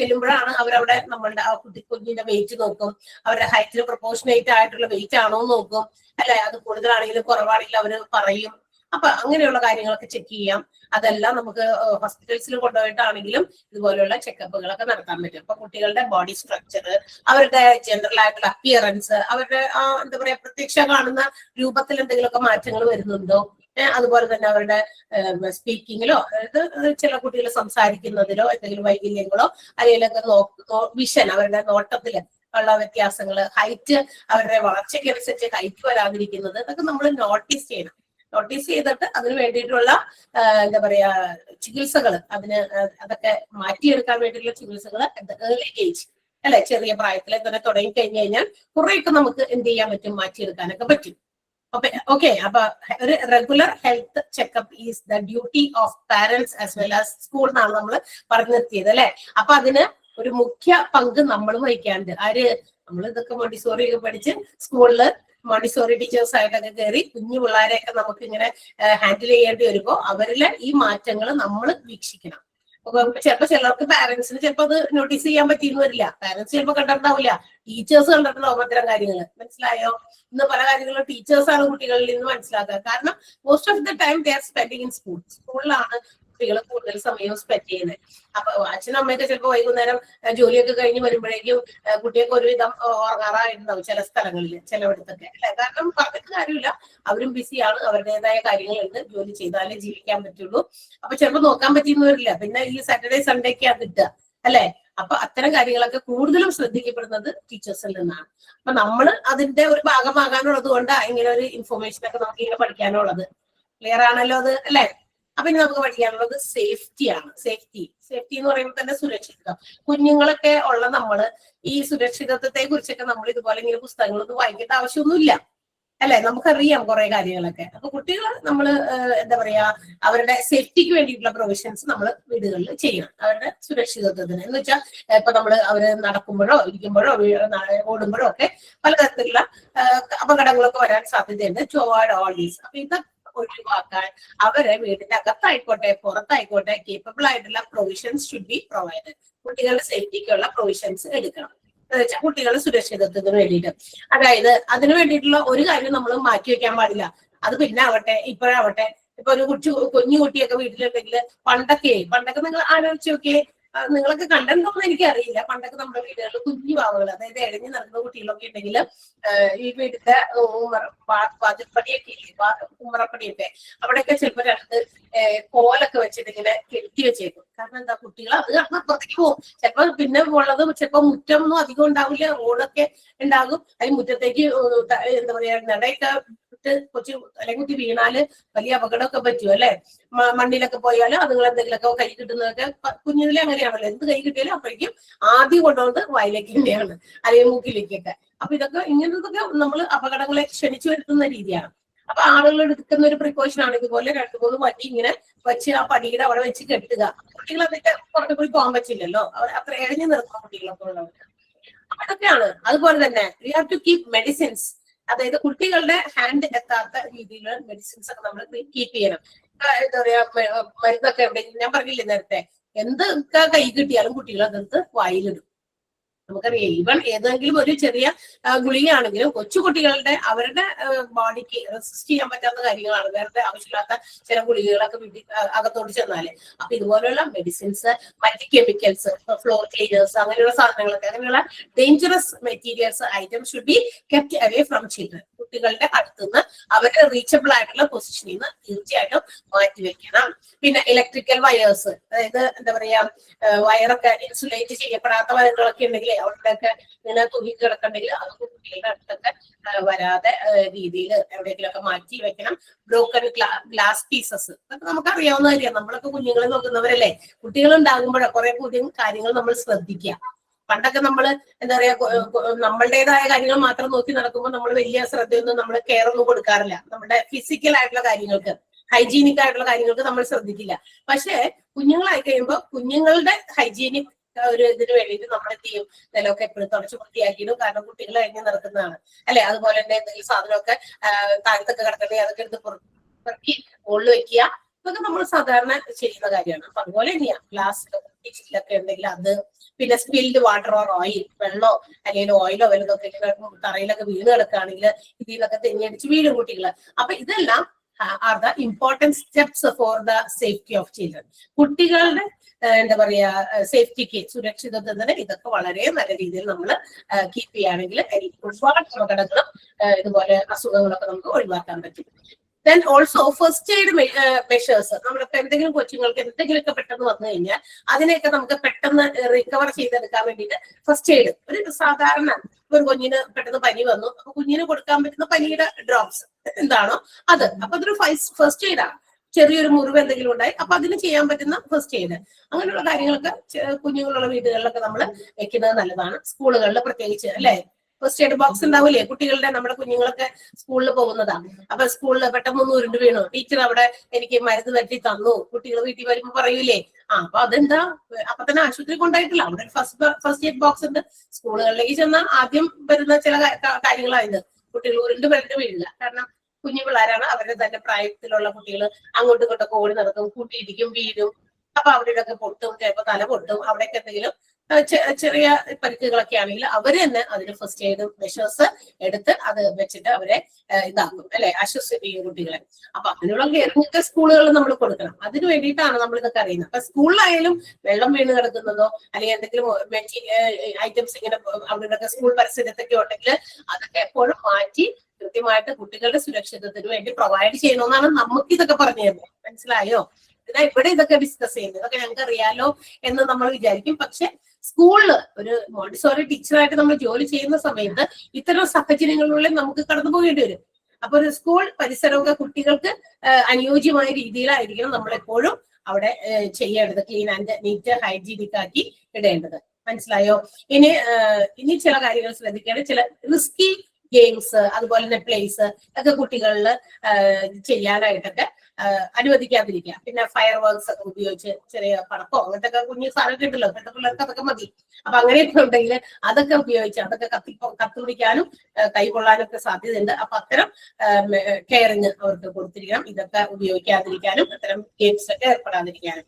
ചെല്ലുമ്പോഴാണ് അവരവിടെ നമ്മളുടെ ആ കുഞ്ഞിന്റെ വെയിറ്റ് നോക്കും, അവരുടെ ഹൈറ്റിന് പ്രൊപ്പോർഷനേറ്റ് ആയിട്ടുള്ള വെയിറ്റ് ആണോ എന്ന് നോക്കും അല്ലെ. അത് കൂടുതലാണെങ്കിലും കുറവാണെങ്കിലും അവര് പറയും. അപ്പൊ അങ്ങനെയുള്ള കാര്യങ്ങളൊക്കെ ചെക്ക് ചെയ്യാം. അതെല്ലാം നമുക്ക് ഹോസ്പിറ്റൽസിൽ കൊണ്ടുപോയിട്ടാണെങ്കിലും ഇതുപോലെയുള്ള ചെക്കപ്പുകളൊക്കെ നടത്താൻ പറ്റും. അപ്പൊ കുട്ടികളുടെ ബോഡി സ്ട്രക്ചർ, അവരുടെ ജനറൽ ആയിട്ടുള്ള അപ്പിയറൻസ്, അവരുടെ എന്താ പറയാ പ്രത്യക്ഷ കാണുന്ന രൂപത്തിൽ എന്തെങ്കിലുമൊക്കെ മാറ്റങ്ങൾ വരുന്നുണ്ടോ, അതുപോലെ തന്നെ അവരുടെ സ്പീക്കിങ്ങിലോ, അതായത് ചില കുട്ടികൾ സംസാരിക്കുന്നതിലോ എന്തെങ്കിലും വൈകല്യങ്ങളോ, അല്ലെങ്കിൽ വിഷൻ, അവരുടെ നോട്ടത്തില് ഉള്ള വ്യത്യാസങ്ങള്, ഹൈറ്റ്, അവരുടെ വളർച്ചയ്ക്കനുസരിച്ച് ഹൈറ്റ് വരാതിരിക്കുന്നത്, അതൊക്കെ നമ്മൾ നോട്ടീസ് ചെയ്യണം. നോട്ടീസ് ചെയ്തിട്ട് അതിന് വേണ്ടിയിട്ടുള്ള എന്താ പറയാ ചികിത്സകൾ, അതൊക്കെ മാറ്റിയെടുക്കാൻ വേണ്ടിയിട്ടുള്ള ചികിത്സകൾ ഏർലി ഏജ് അല്ലെ, ചെറിയ പ്രായത്തിലെ തന്നെ തുടങ്ങി കഴിഞ്ഞു കഴിഞ്ഞാൽ കുറെയൊക്കെ നമുക്ക് എന്ത് ചെയ്യാൻ പറ്റും, മാറ്റിയെടുക്കാനൊക്കെ പറ്റും. ഓക്കെ, അപ്പൊ ഒരു regular health checkup is the duty of parents as well as school എന്നാണ് നമ്മൾ പറഞ്ഞു നിർത്തിയത് അല്ലെ. അപ്പൊ അതിന് ഒരു മുഖ്യ പങ്ക് നമ്മൾ വഹിക്കാറുണ്ട്. നമ്മൾ ഇതൊക്കെ മോണ്ടിസോറി ഒക്കെ പഠിച്ച് സ്കൂളില് മോണ്ടിസോറി ടീച്ചേഴ്സ് ആയിട്ടൊക്കെ കയറി കുഞ്ഞു പിള്ളേരെയൊക്കെ നമുക്ക് ഇങ്ങനെ ഹാൻഡിൽ ചെയ്യേണ്ടി വരുമ്പോ അവരിലെ ഈ മാറ്റങ്ങൾ നമ്മൾ വീക്ഷിക്കണം. ചിലപ്പോ ചിലർക്ക് പാരന്റ്സിന് ചിലപ്പോ അത് നോട്ടീസ് ചെയ്യാൻ പറ്റിയെന്ന് വരില്ല. പാരന്റ്സ് ചിലപ്പോ കണ്ടിട്ടുണ്ടാവില്ല, ടീച്ചേഴ്സ് കണ്ടിട്ടുണ്ടാവും അത്തരം കാര്യങ്ങൾ. മനസ്സിലായോ? ഇന്ന് പല കാര്യങ്ങളും ടീച്ചേഴ്സാണ് കുട്ടികളിൽ നിന്ന് മനസ്സിലാക്കുക. കാരണം most of the time they are spending in സ്കൂളിലാണ് കുട്ടികൾ കൂടുതൽ സമയം സ്പെൻഡ് ചെയ്യുന്നത്. അപ്പൊ അച്ഛനും അമ്മയൊക്കെ ചിലപ്പോൾ വൈകുന്നേരം ജോലിയൊക്കെ കഴിഞ്ഞ് വരുമ്പോഴേക്കും കുട്ടിയൊക്കെ ഒരുവിധം ഉറങ്ങാറായിട്ടുണ്ടാവും ചില സ്ഥലങ്ങളിൽ, ചിലയിടത്തൊക്കെ അല്ലെ. കാരണം പറഞ്ഞിട്ട് കാര്യമില്ല, അവരും ബിസിയാണ്, അവരുടേതായ കാര്യങ്ങളുണ്ട്, ജോലി ചെയ്താലേ ജീവിക്കാൻ പറ്റുള്ളൂ. അപ്പൊ ചിലപ്പോൾ നോക്കാൻ പറ്റിയെന്ന് വരില്ല. പിന്നെ ഈ സാറ്റർഡേ സൺഡേ ഒക്കെയാണ് കിട്ടുക അല്ലെ. അപ്പൊ അത്തരം കാര്യങ്ങളൊക്കെ കൂടുതലും ശ്രദ്ധിക്കപ്പെടുന്നത് ടീച്ചേഴ്സിൽ നിന്നാണ്. അപ്പൊ നമ്മൾ അതിന്റെ ഒരു ഭാഗമാകാനുള്ളത് കൊണ്ടാണ് ഇങ്ങനെ ഒരു ഇൻഫോർമേഷൻ ഒക്കെ നമുക്ക് ഇങ്ങനെ പഠിക്കാനുള്ളത്. ക്ലിയർ ആണല്ലോ അത് അല്ലെ. അപ്പൊ ഇനി നമുക്ക് പഠിക്കാനുള്ളത് സേഫ്റ്റിയാണ്. സേഫ്റ്റി എന്ന് പറയുമ്പോൾ തന്നെ സുരക്ഷിതത്വം. കുഞ്ഞുങ്ങളൊക്കെ ഉള്ള നമ്മള് ഈ സുരക്ഷിതത്വത്തെ കുറിച്ചൊക്കെ നമ്മൾ ഇതുപോലെ ഇങ്ങനെ പുസ്തകങ്ങളൊന്നും വായിക്കേണ്ട ആവശ്യമൊന്നുമില്ല അല്ലെ. നമുക്കറിയാം കുറെ കാര്യങ്ങളൊക്കെ. അപ്പൊ കുട്ടികൾ നമ്മൾ എന്താ പറയാ അവരുടെ സേഫ്റ്റിക്ക് വേണ്ടിയിട്ടുള്ള പ്രൊവിഷൻസ് നമ്മൾ വീടുകളിൽ ചെയ്യണം, അവരുടെ സുരക്ഷിതത്വത്തിന്. എന്ന് വെച്ചാൽ ഇപ്പൊ അവര് നടക്കുമ്പോഴോ ഇരിക്കുമ്പോഴോ ഓടുമ്പോഴോ ഒക്കെ പലതരത്തിലുള്ള അപകടങ്ങളൊക്കെ വരാൻ സാധ്യതയുണ്ട്. To avoid all these. അപ്പൊ ഇതൊക്കെ ഒഴിവാക്കാൻ അവരെ വീടിന്റെ അകത്തായിക്കോട്ടെ പുറത്തായിക്കോട്ടെ കേപ്പബിൾ ആയിട്ടുള്ള പ്രൊവിഷൻസ് ഷുഡ് ബി പ്രൊവൈഡഡ്. കുട്ടികളുടെ സേഫ്റ്റിക്കുള്ള പ്രൊവിഷൻസ് എടുക്കണം. വെച്ചാൽ കുട്ടികളുടെ സുരക്ഷിതത്വത്തിന് വേണ്ടിയിട്ട്. അതായത് അതിനു വേണ്ടിയിട്ടുള്ള ഒരു കാര്യം നമ്മൾ മാറ്റി വെക്കാൻ പാടില്ല. അത് പിന്നെ ആവട്ടെ ഇപ്പോഴാവട്ടെ. ഇപ്പൊ ഒരു കുഞ്ഞു കുട്ടിയൊക്കെ വീട്ടിലുണ്ടെങ്കിൽ പണ്ടൊക്കെ നിങ്ങൾ ആലോചിച്ച് നോക്കിയേ, നിങ്ങളൊക്കെ കണ്ടെന്നൊന്നും എനിക്കറിയില്ല. പണ്ടൊക്കെ നമ്മുടെ വീടുകളിൽ കുഞ്ഞു പാവകൾ, അതായത് എഴഞ്ഞു നടക്കുന്ന കുട്ടികളൊക്കെ ഉണ്ടെങ്കിൽ ഈ വീടിന്റെ വാതിൽപ്പടിയൊക്കെ ഇല്ലേ, ഉമ്മറപ്പടിയൊക്കെ, അവിടെയൊക്കെ ചിലപ്പോൾ രണ്ട് കോലൊക്കെ വെച്ചിട്ട് ഇങ്ങനെ കെട്ടി വെച്ചേക്കും. കാരണം എന്താ, കുട്ടികൾ അത് കാരണം അപ്പുറത്തേക്ക് പോകും. ചിലപ്പോൾ പിന്നെ ഉള്ളത് ചിലപ്പോൾ മുറ്റമൊന്നും അധികം ഉണ്ടാവില്ല, റോഡൊക്കെ ഉണ്ടാകും. അതിന് മുറ്റത്തേക്ക് എന്താ പറയാ നടയൊക്കെ ഇട്ട് കൊച്ചു അല്ലെങ്കിൽ കുട്ടി വീണാല് വലിയ അപകടമൊക്കെ പറ്റും അല്ലെ. മണ്ണിലൊക്കെ പോയാലും അതുങ്ങൾ എന്തെങ്കിലുമൊക്കെ കൈ കിട്ടുന്നതൊക്കെ കുഞ്ഞിലെ അങ്ങനെയാണല്ലോ. എന്ത് കൈ കിട്ടിയാലും അപ്പോഴേക്കും ആദ്യം കൊണ്ടുവന്നത് വായിലേക്ക് തന്നെയാണ്, അല്ലെങ്കിൽ മൂക്കിലേക്കൊക്കെ. അപ്പൊ ഇതൊക്കെ ഇങ്ങനത്തൊക്കെ നമ്മൾ അപകടങ്ങളെ ക്ഷണിച്ചു വരുത്തുന്ന രീതിയാണ്. അപ്പൊ ആളുകൾ എടുക്കുന്ന ഒരു പ്രിക്കോഷൻ ആണ് ഇതുപോലെ 2-3 വടി ഇങ്ങനെ വെച്ച് ആ പടിയുടെ അവിടെ വെച്ച് കെട്ടുക. കുട്ടികൾ അതൊക്കെ പുറത്തു പോയി പോകാൻ പറ്റില്ലല്ലോ, അവർ അത്ര എഴഞ്ഞു നിർത്തുന്ന കുട്ടികളൊക്കെ ഉള്ളവർക്ക്. അപ്പൊ ഇതൊക്കെയാണ്. അതുപോലെ തന്നെ we have to keep medicines, അതായത് കുട്ടികളുടെ ഹാൻഡ് എത്താത്ത രീതിയിലുള്ള മെഡിസിൻസ് ഒക്കെ നമ്മൾ കീപ്പ് ചെയ്യണം. എന്താ പറയാ, മരുന്നൊക്കെ എവിടെ, ഞാൻ പറഞ്ഞില്ലേ നേരത്തെ, എന്തൊക്കെ കൈ കിട്ടിയാലും കുട്ടികൾ അതെടുത്ത് വായിലിടും. നമുക്കറിയാം, ഈവൻ ഏതെങ്കിലും ഒരു ചെറിയ ഗുളികയാണെങ്കിലും കൊച്ചുകുട്ടികളുടെ അവരുടെ ബോഡിക്ക് റെസിസ്റ്റ് ചെയ്യാൻ പറ്റാത്ത കാര്യങ്ങളാണ്. വേറെ ആവശ്യമില്ലാത്ത ചില ഗുളികകളൊക്കെ വീട്ടിൽ അകത്തോട്ട് ചെന്നാല്. അപ്പൊ ഇതുപോലെയുള്ള മെഡിസിൻസ്, മറ്റ് കെമിക്കൽസ്, ഫ്ലോർ ക്ലീനേഴ്സ്, അങ്ങനെയുള്ള സാധനങ്ങളൊക്കെ, അങ്ങനെയുള്ള dangerous materials items should be kept away from children. കുട്ടികളുടെ അടുത്തുനിന്ന് അവരുടെ റീച്ചബിൾ ആയിട്ടുള്ള പൊസിഷനിൽ നിന്ന് തീർച്ചയായിട്ടും മാറ്റി വെക്കണം. പിന്നെ ഇലക്ട്രിക്കൽ വയേഴ്സ്, അതായത് എന്താ പറയാ, വയറൊക്കെ ഇൻസുലേറ്റ് ചെയ്യപ്പെടാത്ത വയറുകളൊക്കെ ഉണ്ടെങ്കിൽ അവിടെയൊക്കെ ഇങ്ങനെ തൂങ്ങി കിടക്കണ്ടെങ്കിൽ അതൊക്കെ കുട്ടികളുടെ അടുത്തൊക്കെ വരാതെ രീതിയിൽ എവിടെയെങ്കിലുമൊക്കെ മാറ്റി വെക്കണം. ബ്രോക്കൺ ഗ്ലാസ് പീസസ്, അതൊക്കെ നമുക്കറിയാവുന്ന കാര്യമാണ്. നമ്മളൊക്കെ കുഞ്ഞുങ്ങളെ നോക്കുന്നവരല്ലേ. കുട്ടികൾ ഉണ്ടാകുമ്പോഴേ കുറെ പുതിയ കാര്യങ്ങൾ നമ്മൾ ശ്രദ്ധിക്കുക. പണ്ടൊക്കെ നമ്മള് എന്താ പറയാ, നമ്മളുടേതായ കാര്യങ്ങൾ മാത്രം നോക്കി നടക്കുമ്പോൾ നമ്മൾ വലിയ ശ്രദ്ധയൊന്നും നമ്മൾ കെയർ ഒന്നും കൊടുക്കാറില്ല. നമ്മുടെ ഫിസിക്കൽ ആയിട്ടുള്ള കാര്യങ്ങൾക്ക്, ഹൈജീനിക് ആയിട്ടുള്ള കാര്യങ്ങൾക്ക് നമ്മൾ ശ്രദ്ധിക്കില്ല. പക്ഷെ കുഞ്ഞുങ്ങളായി കഴിയുമ്പോൾ കുഞ്ഞുങ്ങളുടെ ഹൈജീനിക് ഒരു ഇതിന് വേണ്ടിയിട്ട് നമ്മൾ എന്ത് ചെയ്യും, നിലമൊക്കെ എപ്പോഴും തുടച്ച് വൃത്തിയാക്കിയിടും. കാരണം കുട്ടികൾ കഴിഞ്ഞ് നടക്കുന്നതാണ് അല്ലെ. അതുപോലെ തന്നെ എന്തെങ്കിലും സാധനമൊക്കെ താഴത്തൊക്കെ കിടക്കണമെങ്കിൽ അതൊക്കെ എടുത്ത് പുറക്കി മുകളിൽ വെക്കുക. ഇതൊക്കെ നമ്മൾ സാധാരണ ചെയ്യുന്ന കാര്യമാണ്. അപ്പൊ അതുപോലെ തന്നെയാണ് ഗ്ലാസ് ചില്ലൊക്കെ ഉണ്ടെങ്കിൽ അത്, പിന്നെ സ്പിൽഡ് വാട്ടർ ഓർ ഓയിൽ, വെള്ളമോ അല്ലെങ്കിൽ ഓയിലോ വലുതൊക്കെ തറയിലൊക്കെ വീണ് കിടക്കുകയാണെങ്കിൽ ഇതിൽ നിന്നൊക്കെ തെന്നിയടിച്ച് വീഴും കുട്ടികള്. അപ്പൊ ഇതെല്ലാം are the important steps for the safety of children. കുട്ടികളുടെ എന്താ പറയാ സേഫ്റ്റിക്ക്, സുരക്ഷിതത്വത്തിന് ഇതൊക്കെ വളരെ നല്ല രീതിയിൽ നമ്മൾ കീപ്പ് ചെയ്യുകയാണെങ്കിൽ ഒരുപാട് അപകടങ്ങളും ഇതുപോലെ അസുഖങ്ങളൊക്കെ നമുക്ക് ഒഴിവാക്കാൻ പറ്റും. Then also first aid measures, നമ്മളിപ്പോ എന്തെങ്കിലും കൊച്ചുങ്ങൾക്ക് എന്തെങ്കിലുമൊക്കെ പെട്ടെന്ന് വന്നു കഴിഞ്ഞാൽ അതിനെയൊക്കെ നമുക്ക് പെട്ടെന്ന് റിക്കവർ ചെയ്തെടുക്കാൻ വേണ്ടിയിട്ട് ഫസ്റ്റ് എയ്ഡ്, ഒരു സാധാരണ ഒരു കുഞ്ഞിന് പെട്ടെന്ന് പനി വന്നു, അപ്പൊ കുഞ്ഞിന് കൊടുക്കാൻ പറ്റുന്ന പനിയുടെ ഡ്രോപ്സ് എന്താണോ അത്, അപ്പൊ അതൊരു ഫസ്റ്റ് എയ്ഡാണ്. ചെറിയൊരു മുറിവ് എന്തെങ്കിലും ഉണ്ടായി, അപ്പൊ അതിന് ചെയ്യാൻ പറ്റുന്ന ഫസ്റ്റ് എയ്ഡ്, അങ്ങനെയുള്ള കാര്യങ്ങളൊക്കെ കുഞ്ഞുങ്ങളുള്ള വീടുകളിലൊക്കെ നമ്മൾ വെക്കുന്നത് നല്ലതാണ്. സ്കൂളുകളിൽ പ്രത്യേകിച്ച് അല്ലെ, ഫസ്റ്റ് എയ്ഡ് ബോക്സ് ഉണ്ടാവില്ലേ കുട്ടികളുടെ, നമ്മുടെ കുഞ്ഞുങ്ങളൊക്കെ സ്കൂളിൽ പോകുന്നതാണ്. അപ്പൊ സ്കൂളിൽ പെട്ടെന്നൊന്നും ഉരുണ്ട് വീണു, ടീച്ചർ അവിടെ എനിക്ക് മരുന്ന് തട്ടി തന്നു, കുട്ടികൾ വീട്ടിൽ വരുമ്പോ പറയൂലേ, അപ്പൊ അതെന്താ, അപ്പൊ തന്നെ ആശുപത്രി കൊണ്ടായിട്ടില്ല, അവിടെ ഫസ്റ്റ് എയ്ഡ് ബോക്സ് ഉണ്ട്. സ്കൂളുകളിലേക്ക് ചെന്നാൽ ആദ്യം വരുന്ന ചില കാര്യങ്ങളായത്, കുട്ടികൾ ഉരുണ്ട് വീഴില്ല. കാരണം കുഞ്ഞു പിള്ളേരാണ്, അവരുടെ തന്നെ പ്രായത്തിലുള്ള കുട്ടികൾ അങ്ങോട്ടും ഇങ്ങോട്ടൊക്കെ ഓടി നടക്കും, കൂട്ടിയിടിക്കും, വീഴും. അപ്പൊ അവരുടെയൊക്കെ പൊട്ടും, ചിലപ്പോൾ തല പൊട്ടും, അവിടെയൊക്കെ എന്തെങ്കിലും ചെറിയ പരിക്കുകളൊക്കെ ആണെങ്കിൽ അവര് തന്നെ അതിന് ഫസ്റ്റ് എയ്ഡ് മെഷേഴ്സ് എടുത്ത് അത് വെച്ചിട്ട് അവരെ ഇതാക്കും അല്ലെ, ആശ്വസിപ്പിക്കും കുട്ടികളെ. അപ്പൊ അങ്ങനെയുള്ള കെയറിംഗ് സ്കൂളുകളിൽ നമ്മൾ കൊടുക്കണം. അതിന് വേണ്ടിയിട്ടാണ് നമ്മൾ ഇതൊക്കെ അറിയുന്നത്. അപ്പൊ സ്കൂളിലായാലും വെള്ളം വീണ് കിടക്കുന്നതോ അല്ലെങ്കിൽ എന്തെങ്കിലും ഐറ്റംസ് ഇങ്ങനെ അവരുടെ സ്കൂൾ പരിസരത്തൊക്കെ ഉണ്ടെങ്കിൽ അതൊക്കെ എപ്പോഴും മാറ്റി കൃത്യമായിട്ട് കുട്ടികളുടെ സുരക്ഷിതത്വത്തിന് വേണ്ടി പ്രൊവൈഡ് ചെയ്യണമെന്നാണ് നമുക്ക് ഇതൊക്കെ പറഞ്ഞു തരുന്നത്. മനസ്സിലായോ? ഇതാ ഇവിടെ ഇതൊക്കെ ഡിസ്കസ് ചെയ്യുന്നത്, ഇതൊക്കെ ഞങ്ങൾക്ക് അറിയാലോ എന്ന് നമ്മൾ വിചാരിക്കും. പക്ഷെ സ്കൂളില് ഒരു മോണ്ടിസോറി ടീച്ചറായിട്ട് നമ്മൾ ജോലി ചെയ്യുന്ന സമയത്ത് ഇത്തരം സാഹചര്യങ്ങളിലൂടെ നമുക്ക് കടന്നു പോകേണ്ടി വരും. അപ്പൊ ഒരു സ്കൂൾ പരിസരമൊക്കെ കുട്ടികൾക്ക് അനുയോജ്യമായ രീതിയിലായിരിക്കണം നമ്മളെപ്പോഴും അവിടെ ചെയ്യേണ്ടത്, ക്ലീൻ ആൻഡ് നീറ്റ് ഹൈജീനിക് ആക്കി ഇടേണ്ടത്. മനസ്സിലായോ? ഇനി ചില കാര്യങ്ങൾ ശ്രദ്ധിക്കേണ്ടത്, ചില റിസ്കി ഗെയിംസ് അതുപോലെ തന്നെ പ്ലേസ് ഒക്കെ കുട്ടികളിൽ ചെയ്യാനായിട്ടൊക്കെ അനുവദിക്കാതിരിക്കുക. പിന്നെ ഫയർ വർക്ക്സ് ഒക്കെ ഉപയോഗിച്ച് ചെറിയ പടക്കോ അങ്ങനത്തെ ഒക്കെ കുഞ്ഞു സാധനം ഉണ്ടല്ലോ, ഇപ്പോഴത്തെ പിള്ളേർക്ക് അതൊക്കെ മതി. അപ്പൊ അങ്ങനെയൊക്കെ ഉണ്ടെങ്കിൽ അതൊക്കെ ഉപയോഗിച്ച് അതൊക്കെ കത്തിപ്പിടിക്കാനും കൈകൊള്ളാനും ഒക്കെ സാധ്യതയുണ്ട്. അപ്പൊ അത്തരം കെയറിങ് അവർക്ക് കൊടുത്തിരിക്കണം. ഇതൊക്കെ ഉപയോഗിക്കാതിരിക്കാനും അത്തരം ഗെയിംസ് ഒക്കെ ഏർപ്പെടാതിരിക്കാനും.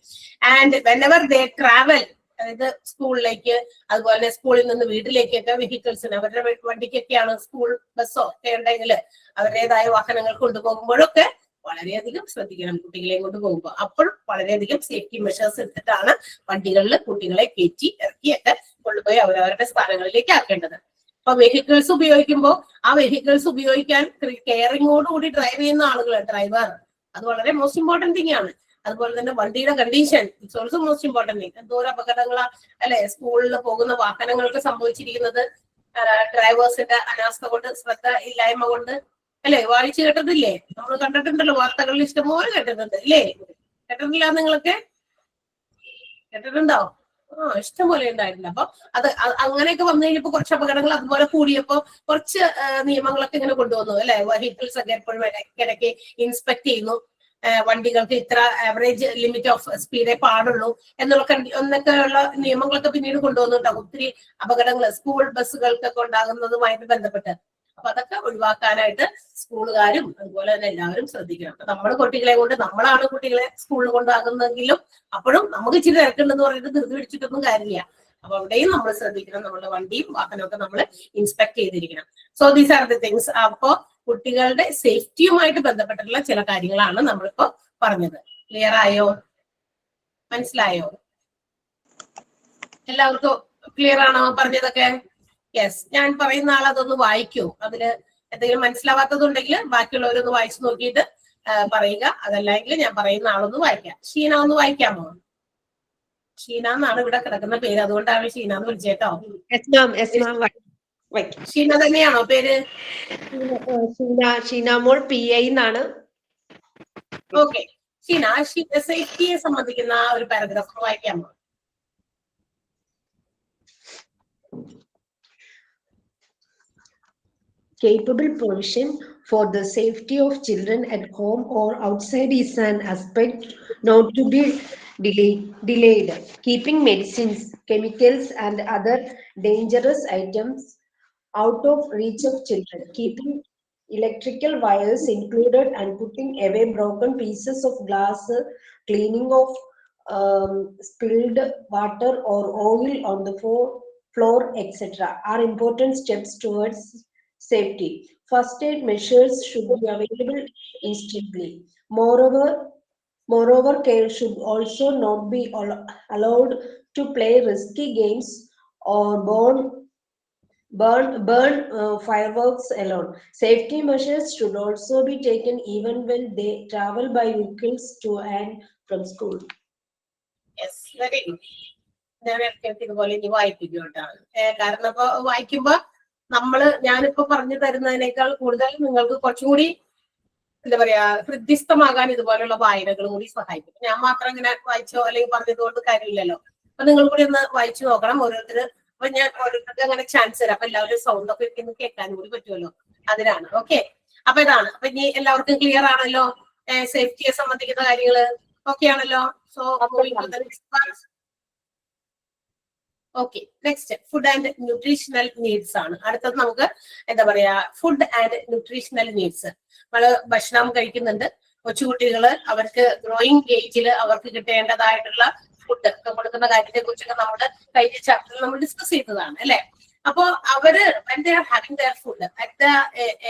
ആൻഡ് വെനെവർ ദേ ട്രാവൽ, അതായത് സ്കൂളിലേക്ക് അതുപോലെ സ്കൂളിൽ നിന്ന് വീട്ടിലേക്കൊക്കെ വെഹിക്കിൾസിന് അവരുടെ വണ്ടിക്കൊക്കെയാണ് സ്കൂൾ ബസ്സോ ഒക്കെ ഉണ്ടെങ്കിൽ അവരുടേതായ വാഹനങ്ങൾ കൊണ്ടുപോകുമ്പോഴൊക്കെ വളരെയധികം ശ്രദ്ധിക്കണം കുട്ടികളെയും കൊണ്ട് പോകുമ്പോൾ. അപ്പോൾ വളരെയധികം സേഫ്റ്റി മെഷേഴ്സ് എടുത്തിട്ടാണ് വണ്ടികളിൽ കുട്ടികളെ കയറ്റി ഇറക്കിയൊക്കെ കൊണ്ടുപോയി അവരവരുടെ സ്ഥാനങ്ങളിലേക്ക് ആക്കേണ്ടത്. അപ്പൊ വെഹിക്കിൾസ് ഉപയോഗിക്കുമ്പോൾ ആ വെഹിക്കിൾസ് ഉപയോഗിക്കാൻ കെയറിങ്ങോടുകൂടി ഡ്രൈവ് ചെയ്യുന്ന ആളുകൾ, ഡ്രൈവർ, അത് വളരെ മോസ്റ്റ് ഇമ്പോർട്ടന്റ് തിങ് ആണ്. അതുപോലെ തന്നെ വണ്ടിയുടെ condition it's also most important thing. എന്തോരം അപകടങ്ങളാ അല്ലെ സ്കൂളിൽ പോകുന്ന വാഹനങ്ങൾക്ക് സംഭവിച്ചിരിക്കുന്നത്, ഡ്രൈവേഴ്സിന്റെ അനാസ്ഥ കൊണ്ട്, ശ്രദ്ധ ഇല്ലായ്മ കൊണ്ട് അല്ലെ. വായിച്ചു കേട്ടതില്ലേ? നമ്മൾ കണ്ടിട്ടുണ്ടല്ലോ, വാർത്തകളിൽ ഇഷ്ടംപോലെ കേട്ടിട്ടുണ്ട് ഇല്ലേ? കേട്ടിട്ടില്ല നിങ്ങളൊക്കെ? കേട്ടിട്ടുണ്ടോ? ഇഷ്ടംപോലെ ഉണ്ടായിട്ടുണ്ട്. അപ്പൊ അത് അങ്ങനെയൊക്കെ വന്നു കഴിഞ്ഞപ്പോ കുറച്ച് അപകടങ്ങൾ അതുപോലെ കൂടിയപ്പോ കുറച്ച് നിയമങ്ങളൊക്കെ ഇങ്ങനെ കൊണ്ടുവന്നു അല്ലെ. വെഹിക്കിൾസ് ഒക്കെ എപ്പോഴും ഇടയ്ക്ക് ഇൻസ്പെക്ട് ചെയ്യുന്നു, വണ്ടികൾക്ക് ഇത്ര ആവറേജ് ലിമിറ്റ് ഓഫ് സ്പീഡേ പാടുള്ളൂ എന്നൊക്കെയുള്ള നിയമങ്ങളൊക്കെ പിന്നീട് കൊണ്ടുവന്നിട്ടുണ്ടാവും. ഒത്തിരി അപകടങ്ങൾ സ്കൂൾ ബസ്സുകൾക്കൊക്കെ ഉണ്ടാകുന്നതുമായിട്ട് ബന്ധപ്പെട്ട്. അപ്പൊ അതൊക്കെ ഒഴിവാക്കാനായിട്ട് സ്കൂളുകാരും അതുപോലെ തന്നെ എല്ലാവരും ശ്രദ്ധിക്കണം. അപ്പൊ നമ്മൾ കുട്ടികളെ കൊണ്ട്, നമ്മളാണ് കുട്ടികളെ സ്കൂളിൽ കൊണ്ടാകുന്നെങ്കിലും അപ്പോഴും നമുക്ക് ഇച്ചിരി തിരക്കുണ്ടെന്ന് പറഞ്ഞിട്ട് ധൃതി പിടിച്ചിട്ടൊന്നും കാര്യമില്ല. അപ്പൊ അവിടെയും നമ്മൾ ശ്രദ്ധിക്കണം, നമ്മുടെ വണ്ടിയും വാഹനമൊക്കെ നമ്മൾ ഇൻസ്പെക്ട് ചെയ്തിരിക്കണം. So these are the things. അപ്പോ കുട്ടികളുടെ സേഫ്റ്റിയുമായിട്ട് ബന്ധപ്പെട്ടിട്ടുള്ള ചില കാര്യങ്ങളാണ് നമ്മളിപ്പോ പറഞ്ഞത്. ക്ലിയർ ആയോ? മനസ്സിലായോ? എല്ലാവർക്കും ക്ലിയർ ആണോ പറഞ്ഞതൊക്കെ? യെസ്. ഞാൻ പറയുന്ന ആൾ അതൊന്ന് വായിക്കൂ. അതില് എന്തെങ്കിലും മനസ്സിലാവാത്തതുണ്ടെങ്കിൽ ബാക്കിയുള്ളവരൊന്ന് വായിച്ചു നോക്കിയിട്ട് പറയുക. അതല്ലെങ്കിൽ ഞാൻ പറയുന്ന ആളൊന്ന് വായിക്കാം. ഷീന ഒന്ന് വായിക്കാമോ? ഷീന എന്നാണ് ഇവിടെ കിടക്കുന്ന പേര്, അതുകൊണ്ടാണ് ഷീന എന്ന് വിളിച്ചേട്ടോ. ഷീന തന്നെയാണോ പേര്? ഷീനാമോൾ PI എന്നാണ്. ഓക്കെ. ഷീന, സേഫ്റ്റിയെ സംബന്ധിക്കുന്ന ആ ഒരു paragraph വായിക്കാമോ? Capable provision for the safety of children at home or outside is an aspect not to be delayed. Keeping medicines, chemicals, and other dangerous items out of reach of children. Keeping electrical wires included and putting away broken pieces of glass, cleaning of spilled water or oil on the floor, etc. are important steps towards safety. First aid measures should be available instantly. Moreover, care should also not be allowed to play risky games or burn fireworks alone. Safety measures should also be taken even when they travel by vehicles to and from school. Yes, very good. ഞാൻ ഇതുപോലെ ഇനി വായിപ്പിക്കും കേട്ടോ. കാരണം ഇപ്പൊ വായിക്കുമ്പോ ഞാനിപ്പോ പറഞ്ഞു തരുന്നതിനേക്കാൾ കൂടുതൽ നിങ്ങൾക്ക് കുറച്ചും കൂടി എന്താ പറയാ ഹൃദ്യസ്ഥമാകാൻ ഇതുപോലുള്ള വായനകൾ കൂടി സഹായിക്കും. ഞാൻ മാത്രം ഇങ്ങനെ വായിച്ചോ അല്ലെങ്കിൽ പറഞ്ഞതുകൊണ്ട് കാര്യമില്ലല്ലോ. അപ്പൊ നിങ്ങൾ കൂടി ഒന്ന് വായിച്ചു നോക്കണം ഓരോരുത്തർ. അപ്പൊ ഞാൻ ഓരോരുത്തർക്ക് അങ്ങനെ ചാൻസ് തരാം. അപ്പൊ എല്ലാവരും സൗണ്ട് ഒക്കെ ഇരിക്കുന്നു കേൾക്കാനും കൂടി പറ്റുമല്ലോ, അതിനാണ്. ഓക്കെ. അപ്പൊ ഇതാണ്. അപ്പൊ ഇനി എല്ലാവർക്കും ക്ലിയർ ആണല്ലോ സേഫ്റ്റിയെ സംബന്ധിക്കുന്ന കാര്യങ്ങള്? ഓക്കെ ആണല്ലോ? So okay. Next food and nutritional needs ആണ്. അടുത്തത് നമുക്ക് എന്താ പറയാ ഫുഡ് ആൻഡ് ന്യൂട്രീഷണൽ നീഡ്സ്. നമ്മള് ഭക്ഷണം കഴിക്കുന്നുണ്ട്. കൊച്ചുകുട്ടികള് അവർക്ക് ഗ്രോയിങ് ഏജില് അവർക്ക് കിട്ടേണ്ടതായിട്ടുള്ള ഫുഡ് ഒക്കെ കൊടുക്കുന്ന കാര്യത്തെ കുറിച്ചൊക്കെ നമ്മുടെ കഴിഞ്ഞ ചാപ്റ്ററിൽ നമ്മൾ ഡിസ്കസ് ചെയ്തതാണ് അല്ലെ. അപ്പൊ അവര് having there food at the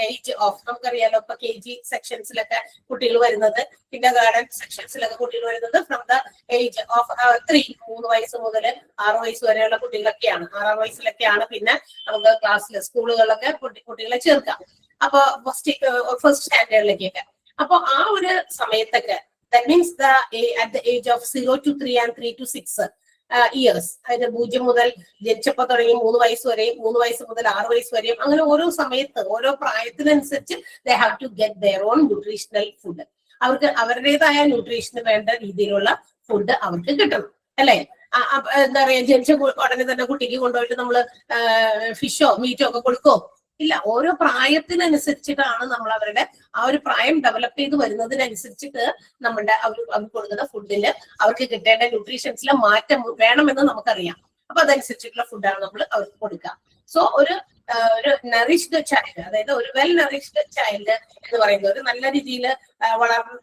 age of, നമുക്കറിയാലോ ഇപ്പൊ KG സെക്ഷൻസിലൊക്കെ കുട്ടികൾ വരുന്നത്, കിൻഡർ ഗാർഡൻ സെക്ഷൻസിലൊക്കെ കുട്ടികൾ വരുന്നത് ഫ്രം ദ ഏജ് ഓഫ് 3 വയസ്സ് മുതൽ 6 വയസ്സ് വരെയുള്ള കുട്ടികളൊക്കെയാണ്. 6 വയസ്സിലൊക്കെയാണ് പിന്നെ നമുക്ക് ക്ലാസ്സിൽ സ്കൂളുകളിലൊക്കെ കുട്ടികളെ ചേർക്കാം. അപ്പൊ ഫസ്റ്റ് സ്റ്റാൻഡേർഡിലേക്കൊക്കെ. അപ്പൊ ആ ഒരു സമയത്തൊക്കെ that means at the age of 0 to 3 and 3 to 6 years, അതായത് 0 മുതൽ ജനിച്ചപ്പോ തുടങ്ങി 3 വയസ്സ് വരെയും 3 വയസ്സ് മുതൽ 6 വയസ്സ് വരെയും, അങ്ങനെ ഓരോ സമയത്ത് ഓരോ പ്രായത്തിനനുസരിച്ച് they have to get their own nutritional food. അവർക്ക് അവരുടേതായ ന്യൂട്രീഷന് വേണ്ട രീതിയിലുള്ള ഫുഡ് അവർക്ക് കിട്ടണം അല്ലെ. എന്താ പറയാ ജനിച്ച ഉടനെ തന്നെ കുട്ടിക്ക് കൊണ്ടുപോയിട്ട് നമ്മള് ഫിഷോ മീറ്റോ ഒക്കെ കൊടുക്കോ? ഇല്ല. ഓരോ പ്രായത്തിനനുസരിച്ചിട്ടാണ് നമ്മൾ അവരുടെ ആ ഒരു പ്രായം ഡെവലപ്പ് ചെയ്ത് വരുന്നതിനനുസരിച്ചിട്ട് നമ്മളുടെ അവർ കൊടുക്കുന്ന ഫുഡില് അവർക്ക് കിട്ടേണ്ട ന്യൂട്രീഷൻസിലെ മാറ്റം വേണമെന്ന് നമുക്കറിയാം. അപ്പൊ അതനുസരിച്ചിട്ടുള്ള ഫുഡാണ് നമ്മൾ അവർക്ക് കൊടുക്കുക. സോ ഒരു നറിഷ്ഡ് ചൈൽഡ്, അതായത് ഒരു വെൽ നറിഷ്ഡ് ചൈൽഡ് എന്ന് പറയുന്നത് ഒരു നല്ല രീതിയിൽ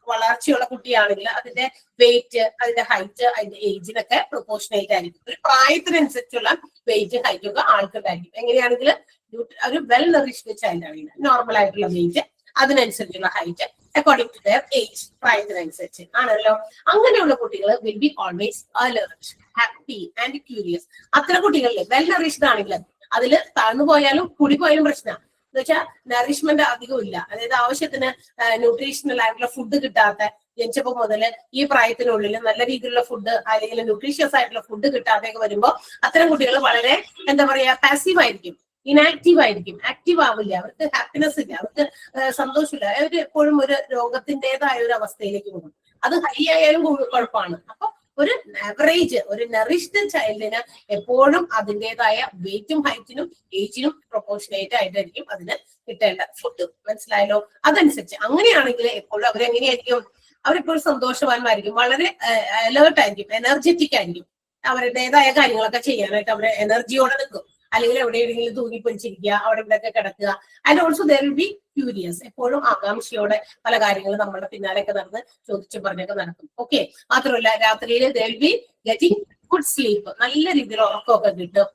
വളർച്ചയുള്ള കുട്ടിയാണെങ്കിൽ അതിന്റെ വെയിറ്റ്, അതിന്റെ ഹൈറ്റ്, അതിന്റെ ഏജിനൊക്കെ പ്രൊപ്പോർഷനേറ്റ് ആയിരിക്കും. ഒരു പ്രായത്തിനനുസരിച്ചുള്ള വെയിറ്റ് ഹൈറ്റ് ഒക്കെ ആൾക്കുണ്ടായിരിക്കും. എങ്ങനെയാണെങ്കിൽ ഒരു വെൽ നറിഷ്ഡ് ചൈൽഡ് ആണെങ്കിൽ നോർമൽ ആയിട്ടുള്ള വെയിറ്റ്, അതിനനുസരിച്ചുള്ള height, according to their age, പ്രായത്തിനനുസരിച്ച് ആണല്ലോ. അങ്ങനെയുള്ള കുട്ടികൾ will be always alert, happy and curious. അത്തരം കുട്ടികളിൽ വെൽ നറിഷ്ഡ് ആണെങ്കിൽ അതിൽ താഴ്ന്നു പോയാലും കൂടി പോയാലും പ്രശ്നമാണ്. എന്ന് വെച്ചാൽ നറിഷ്മെന്റ് അധികം ഇല്ല, അതായത് ആവശ്യത്തിന് ന്യൂട്രീഷണൽ ആയിട്ടുള്ള ഫുഡ് കിട്ടാത്ത, ജനിച്ചപ്പോ മുതല് ഈ പ്രായത്തിനുള്ളിൽ നല്ല രീതിയിലുള്ള ഫുഡ് അല്ലെങ്കിൽ ന്യൂട്രീഷ്യസ് ആയിട്ടുള്ള ഫുഡ് കിട്ടാതെയൊക്കെ വരുമ്പോൾ അത്തരം കുട്ടികൾ വളരെ എന്താ പറയാ പാസീവ് ആയിരിക്കും, ഇനാക്റ്റീവ് ആയിരിക്കും, ആക്റ്റീവ് ആവില്ല, അവർക്ക് ഹാപ്പിനെസ് ഇല്ല, അവർക്ക് സന്തോഷമില്ല, അവർ എപ്പോഴും ഒരു രോഗത്തിൻ്റെതായ ഒരു അവസ്ഥയിലേക്ക് പോകും. അത് ഹൈ ആയാലും കുഴപ്പമാണ്. അപ്പൊ ഒരു ആവറേജ് ഒരു നറിഷ്ഡ് ചൈൽഡിന് എപ്പോഴും അതിൻ്റെതായ വെയിറ്റും ഹൈറ്റിനും ഏജിനും പ്രൊപ്പോർഷനേറ്റ് ആയിട്ടായിരിക്കും അതിന് കിട്ടേണ്ട ഫുഡ്. മനസ്സിലായല്ലോ? അതനുസരിച്ച് അങ്ങനെയാണെങ്കിൽ എപ്പോഴും അവരെങ്ങനെയായിരിക്കും, അവരെപ്പോഴും സന്തോഷവാന്മാരായിരിക്കും, വളരെ അലേർട്ട് ആയിരിക്കും, എനർജറ്റിക് ആയിരിക്കും, അവരുടേതായ കാര്യങ്ങളൊക്കെ ചെയ്യാനായിട്ട് അവരെ എനർജിയോടെ നിൽക്കും. അല്ലെങ്കിൽ എവിടെയെങ്കിലും തൂങ്ങിപ്പൊളിച്ചിരിക്കുക, അവിടെ ഇവിടെയൊക്കെ കിടക്കുക. And also there will be curious, എപ്പോഴും ആകാംക്ഷയോടെ പല കാര്യങ്ങളും നമ്മളുടെ പിന്നാലെയൊക്കെ നടന്ന് ചോദിച്ചു പറഞ്ഞൊക്കെ നടക്കും. ഓക്കെ, മാത്രമല്ല രാത്രിയിൽ there will be getting good sleep, നല്ല രീതിയിൽ ഉറക്കമൊക്കെ കിട്ടും,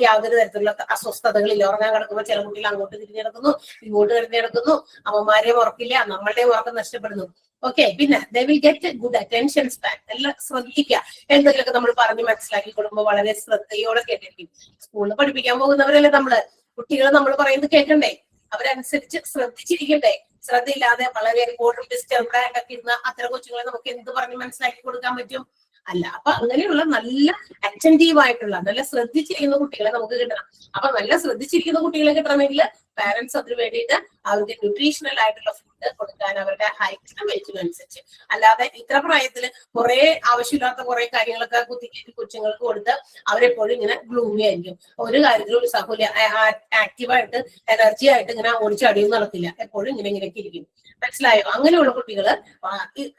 യാതൊരു തരത്തിലുള്ള അസ്വസ്ഥതകളില്ല. ഉറങ്ങാൻ കിടക്കുമ്പോൾ ചില കുട്ടികൾ അങ്ങോട്ട് തിരിഞ്ഞു കിടക്കുന്നു, ഇങ്ങോട്ട് തിരിഞ്ഞു കിടക്കുന്നു, അമ്മമാരെയും ഉറക്കില്ല, നമ്മളുടെയും ഉറക്കം നഷ്ടപ്പെടുന്നു. ഓക്കെ, പിന്നെ they will get good attention span, എല്ലാം ശ്രദ്ധിക്കുക. എന്തെങ്കിലുമൊക്കെ നമ്മൾ പറഞ്ഞ് മനസ്സിലാക്കി കൊടുക്കുമ്പോൾ വളരെ ശ്രദ്ധയോടെ കേട്ടിരിക്കും. സ്കൂളിൽ പഠിപ്പിക്കാൻ പോകുന്നവരല്ലേ നമ്മള്, കുട്ടികൾ നമ്മൾ പറയുന്നത് കേൾക്കണ്ടേ, അവരനുസരിച്ച് ശ്രദ്ധിച്ചിരിക്കണ്ടേ. ശ്രദ്ധയില്ലാതെ വളരെ ബോർഡും ഡിസ്റ്റർബ്ഡ് ആയിട്ടൊക്കെ ഇരുന്ന അത്തരം കൊച്ചുങ്ങളെ നമുക്ക് എന്ത് പറഞ്ഞ് മനസ്സിലാക്കി കൊടുക്കാൻ പറ്റും? അല്ല. അപ്പൊ അങ്ങനെയുള്ള നല്ല അറ്റൻറ്റീവ് ആയിട്ടുള്ള നല്ല ശ്രദ്ധിച്ചിരിക്കുന്ന കുട്ടികളെ നമുക്ക് കിട്ടണം. അപ്പൊ നല്ല ശ്രദ്ധിച്ചിരിക്കുന്ന കുട്ടികളെ കിട്ടണമെങ്കിൽ പാരന്റ്സ് അതിന് വേണ്ടിയിട്ട് അവർക്ക് ന്യൂട്രീഷണൽ ആയിട്ടുള്ള ഫുഡ് കൊടുക്കാൻ അവരുടെ ഹൈറ്റിനും വെയിറ്റിനും അനുസരിച്ച്. അല്ലാതെ ഇത്ര പ്രായത്തിൽ കുറെ ആവശ്യമില്ലാത്ത കുറെ കാര്യങ്ങളൊക്കെ കുത്തിക്കേറ്റി കൊച്ചുങ്ങൾക്ക് കൊടുത്ത് അവരെപ്പോഴും ഇങ്ങനെ ഗ്ലൂമി ആയിരിക്കും, ഒരു കാര്യത്തിലും ഉത്സാഹമില്ല, ആക്റ്റീവായിട്ട് എനർജി ആയിട്ട് ഇങ്ങനെ ഓടിച്ചടിയും നടക്കില്ല, എപ്പോഴും ഇങ്ങനെയൊക്കെ ഇരിക്കും. മനസ്സിലായോ? അങ്ങനെയുള്ള കുട്ടികള്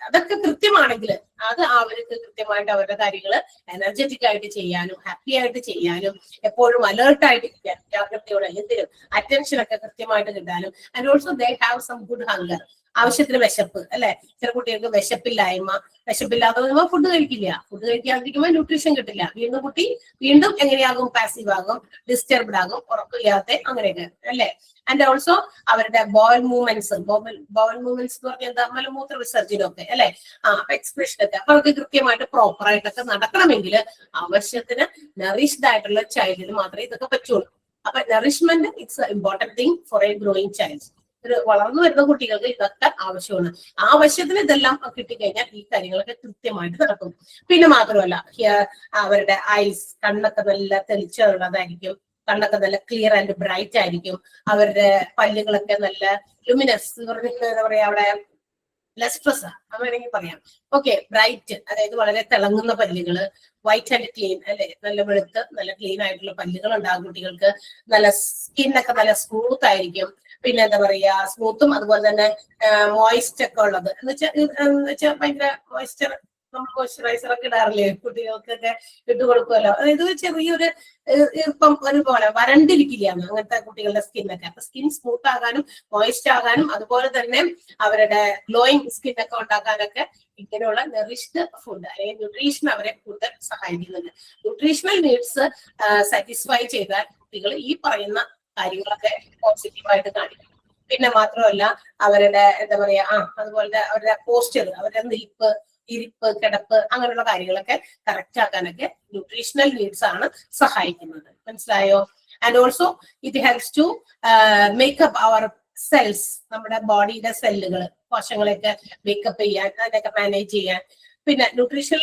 അതൊക്കെ കൃത്യമാണെങ്കിൽ അത് അവർക്ക് കൃത്യമായിട്ട് അവരുടെ കാര്യങ്ങൾ എനർജറ്റിക് ആയിട്ട് ചെയ്യാനും ഹാപ്പി ആയിട്ട് ചെയ്യാനും എപ്പോഴും അലേർട്ട് ആയിട്ട് ഇരിക്കാനും ജാഗ്രതയോടെ എന്തിനും അറ്റൻഷൻ ഒക്കെ കൃത്യമായിട്ട് കിട്ടാനും. And also they have some good hunger, ആവശ്യത്തിന് വിശപ്പ് അല്ലെ. ചില കുട്ടികൾക്ക് വിശപ്പില്ലായ്മ, വിശപ്പില്ലാതെ വരുമ്പോൾ ഫുഡ് കഴിക്കില്ല, ഫുഡ് കഴിക്കാതിരിക്കുമ്പോൾ ന്യൂട്രീഷൻ കിട്ടില്ല, വീണ്ടും കുട്ടി വീണ്ടും എങ്ങനെയാകും, പാസീവ് ആകും, ഡിസ്റ്റർബ്ഡ് ആകും, ഉറക്കില്ലാത്ത അങ്ങനെയൊക്കെ അല്ലെ. ആൻഡ് ഓൾസോ അവരുടെ ബോവൽ മൂവ്മെന്റ്സ് എന്ന് പറഞ്ഞാൽ എന്താ, മലമൂത്ര വിസർജനമൊക്കെ അല്ലെ, അപ്പൊ എക്സ്പ്രഷൻ ഒക്കെ അപ്പൊ അവർക്ക് കൃത്യമായിട്ട് പ്രോപ്പർ ആയിട്ടൊക്കെ നടക്കണമെങ്കിൽ ആവശ്യത്തിന് നറിഷ്ഡ് ആയിട്ടുള്ള ചൈൽഡിന് മാത്രമേ ഇതൊക്കെ പറ്റുള്ളൂ. അപ്പൊ nourishment it's important thing for A growing child. ഒരു വളർന്നു വരുന്ന കുട്ടികൾക്ക് ഇതൊക്കെ ആവശ്യമാണ്. ആവശ്യത്തിന് ഇതെല്ലാം കിട്ടിക്കഴിഞ്ഞാൽ ഈ കാര്യങ്ങളൊക്കെ കൃത്യമായിട്ട് നടക്കും. പിന്നെ മാത്രമല്ല അവരുടെ ഐസ്, കണ്ണൊക്കെ നല്ല തെളിച്ചുള്ളതായിരിക്കും, കണ്ണൊക്കെ നല്ല ക്ലിയർ ആൻഡ് ബ്രൈറ്റ് ആയിരിക്കും, അവരുടെ പല്ലുകളൊക്കെ നല്ല ലുമിനസ്, എന്താ പറയാ, അവിടെ ലസ്ട്രസ് വേണമെങ്കിൽ പറയാം. ഓക്കെ, ബ്രൈറ്റ്, അതായത് വളരെ തിളങ്ങുന്ന പല്ലുകള്, വൈറ്റ് ആൻഡ് ക്ലീൻ അല്ലെ, നല്ല വെളുത്ത് നല്ല ക്ലീൻ ആയിട്ടുള്ള പല്ലുകൾ ഉണ്ടാകും കുട്ടികൾക്ക്. നല്ല സ്കിന്നൊക്കെ നല്ല സ്മൂത്ത് ആയിരിക്കും. പിന്നെ എന്താ പറയാ, സ്മൂത്തും അതുപോലെ തന്നെ മോയിസ്റ്റ് ഒക്കെ ഉള്ളത്, എന്ന് വെച്ചാൽ ഭയങ്കര മോയിസ്ചർ, നമ്മൾ മോയ്സ്ചറൈസർ ഒക്കെ ഇടാറില്ലേ കുട്ടികൾക്കൊക്കെ ഇട്ട് കൊടുക്കുമല്ലോ. അതായത് ചെറിയൊരു ഈർപ്പം ഒരുപോലെ വരണ്ടിരിക്കില്ല അങ്ങനത്തെ കുട്ടികളുടെ സ്കിന്നൊക്കെ. അപ്പൊ സ്കിൻ സ്മൂത്ത് ആകാനും മോയിസ്റ്റ് ആകാനും അതുപോലെ തന്നെ അവരുടെ ഗ്ലോയിങ് സ്കിന്നൊക്കെ ഉണ്ടാക്കാനൊക്കെ ഇങ്ങനെയുള്ള നെറിഷ്ഡ് ഫുഡ് അല്ലെങ്കിൽ ന്യൂട്രീഷൻ അവരെ കൂടുതൽ സഹായിക്കുന്നുണ്ട്. ന്യൂട്രീഷണൽ നീഡ്സ് സാറ്റിസ്ഫൈ ചെയ്താൽ കുട്ടികൾ ഈ പറയുന്ന കാര്യങ്ങളൊക്കെ പോസിറ്റീവായിട്ട് കാണിക്കും. പിന്നെ മാത്രമല്ല അവരുടെ എന്താ പറയാ, അതുപോലെ അവരുടെ പോസ്ചർ, അവരുടെ നിൽപ്പ്, ഇരിപ്പ്, കിടപ്പ്, അങ്ങനെയുള്ള കാര്യങ്ങളൊക്കെ കറക്റ്റ് ആക്കാനൊക്കെ ന്യൂട്രീഷണൽ നീഡ്സ് ആണ് സഹായിക്കുന്നത്. മനസ്സിലായോ? And also it helps to make up our cells, നമ്മുടെ ബോഡിയുടെ സെല്ലുകൾ, കോശങ്ങളെയൊക്കെ മേക്കപ്പ് ചെയ്യാൻ, അതിനൊക്കെ മാനേജ് ചെയ്യാൻ. പിന്നെ ന്യൂട്രീഷൻ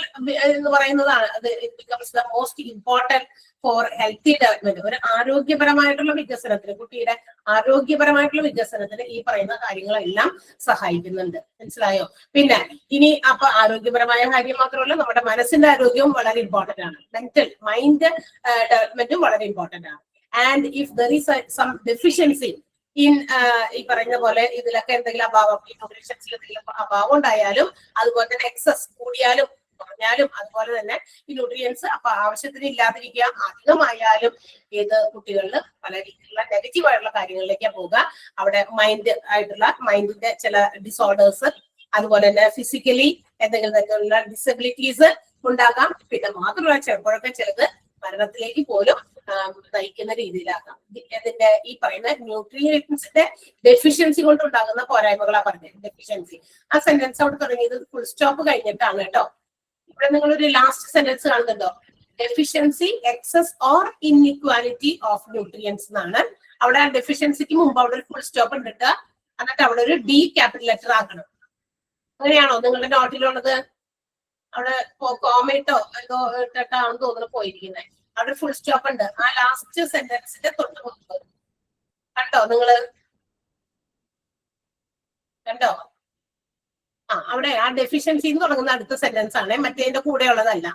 എന്ന് പറയുന്നതാണ് അത് becomes the most important four healthy development. ഒരു ആരോഗ്യപരമായിട്ടുള്ള വികസനത്തിന്, കുട്ടിയുടെ ആരോഗ്യപരമായിട്ടുള്ള വികസനത്തിന് ഈ പറയുന്ന കാര്യങ്ങളെല്ലാം സഹായിക്കുന്നുണ്ട്. മനസ്സിലായോ? പിന്നെ ഇനി അപ്പൊ ആരോഗ്യപരമായ കാര്യം മാത്രമല്ല, നമ്മുടെ മനസ്സിന്റെ ആരോഗ്യവും വളരെ ഇമ്പോർട്ടന്റ് ആണ്. മൈൻഡ് ഡെവലപ്മെന്റും വളരെ ഇമ്പോർട്ടന്റ് ആണ്. And if there is some deficiency ഈ പറയുന്ന പോലെ ഇതിലൊക്കെ എന്തെങ്കിലും അഭാവം, ഈ ന്യൂട്രീഷൻസിൽ എന്തെങ്കിലും അഭാവം ഉണ്ടായാലും, അതുപോലെ തന്നെ എക്സസ് കൂടിയാലും കുറഞ്ഞാലും, അതുപോലെ തന്നെ ഈ ന്യൂട്രിയൻസ് അപ്പൊ ആവശ്യത്തിന് ഇല്ലാതിരിക്കുക, അധികമായാലും ഏത് കുട്ടികളിൽ പല രീതിയിലുള്ള നെഗറ്റീവ് ആയിട്ടുള്ള കാര്യങ്ങളിലേക്കാണ് പോവുക. അവിടെ മൈൻഡിന്റെ ചില ഡിസോർഡേഴ്സ്, അതുപോലെ തന്നെ ഫിസിക്കലി എന്തെങ്കിലും തരത്തിലുള്ള ഡിസബിലിറ്റീസ് ഉണ്ടാകാം. പിന്നെ മാത്രമല്ല ചിലപ്പോഴൊക്കെ ചിലത് മരണത്തിലേക്ക് പോലും നയിക്കുന്ന രീതിയിലാക്കാം. അതിന്റെ ഈ പറയുന്ന ന്യൂട്രിയൻസിന്റെ ഡെഫിഷ്യൻസി കൊണ്ടുണ്ടാകുന്ന പോരായ്മകളാ പറഞ്ഞത്. ഡെഫിഷ്യൻസി ആ സെന്റൻസ് അവിടെ തുടങ്ങിയത് ഫുൾ സ്റ്റോപ്പ് കഴിഞ്ഞിട്ടാണ് കേട്ടോ. ഇവിടെ നിങ്ങളൊരു ലാസ്റ്റ് സെന്റൻസ് കാണുന്നുണ്ടോ? Deficiency, excess or inequality of nutrients എന്നാണ്. അവിടെ ഡെഫിഷ്യൻസിക്ക് മുമ്പ് അവിടെ ഒരു ഫുൾ സ്റ്റോപ്പ് ഇട്ടിട്ട് എന്നിട്ട് അവിടെ ഒരു ഡി ക്യാപിറ്റൽ ലെറ്റർ ആക്കണം. അങ്ങനെയാണോ നിങ്ങളുടെ നോട്ടിലുള്ളത്? അവിടെ കോമേറ്റോ എന്തോ ഇട്ടിട്ടാണെന്ന് തോന്നുന്നു പോയിരിക്കുന്നത്. അവിടെ ഫുൾ സ്റ്റോപ്പ് ഉണ്ട് ആ ലാസ്റ്റ് സെന്റൻസിന്റെ തൊട്ട് മുമ്പ്. കണ്ടോ നിങ്ങള്? കണ്ടോ? അവിടെ ആ ഡെഫിഷ്യൻസി എന്ന് തുടങ്ങുന്ന അടുത്ത സെന്റൻസ് ആണ്, മറ്റേതിന്റെ കൂടെ ഉള്ളതല്ല.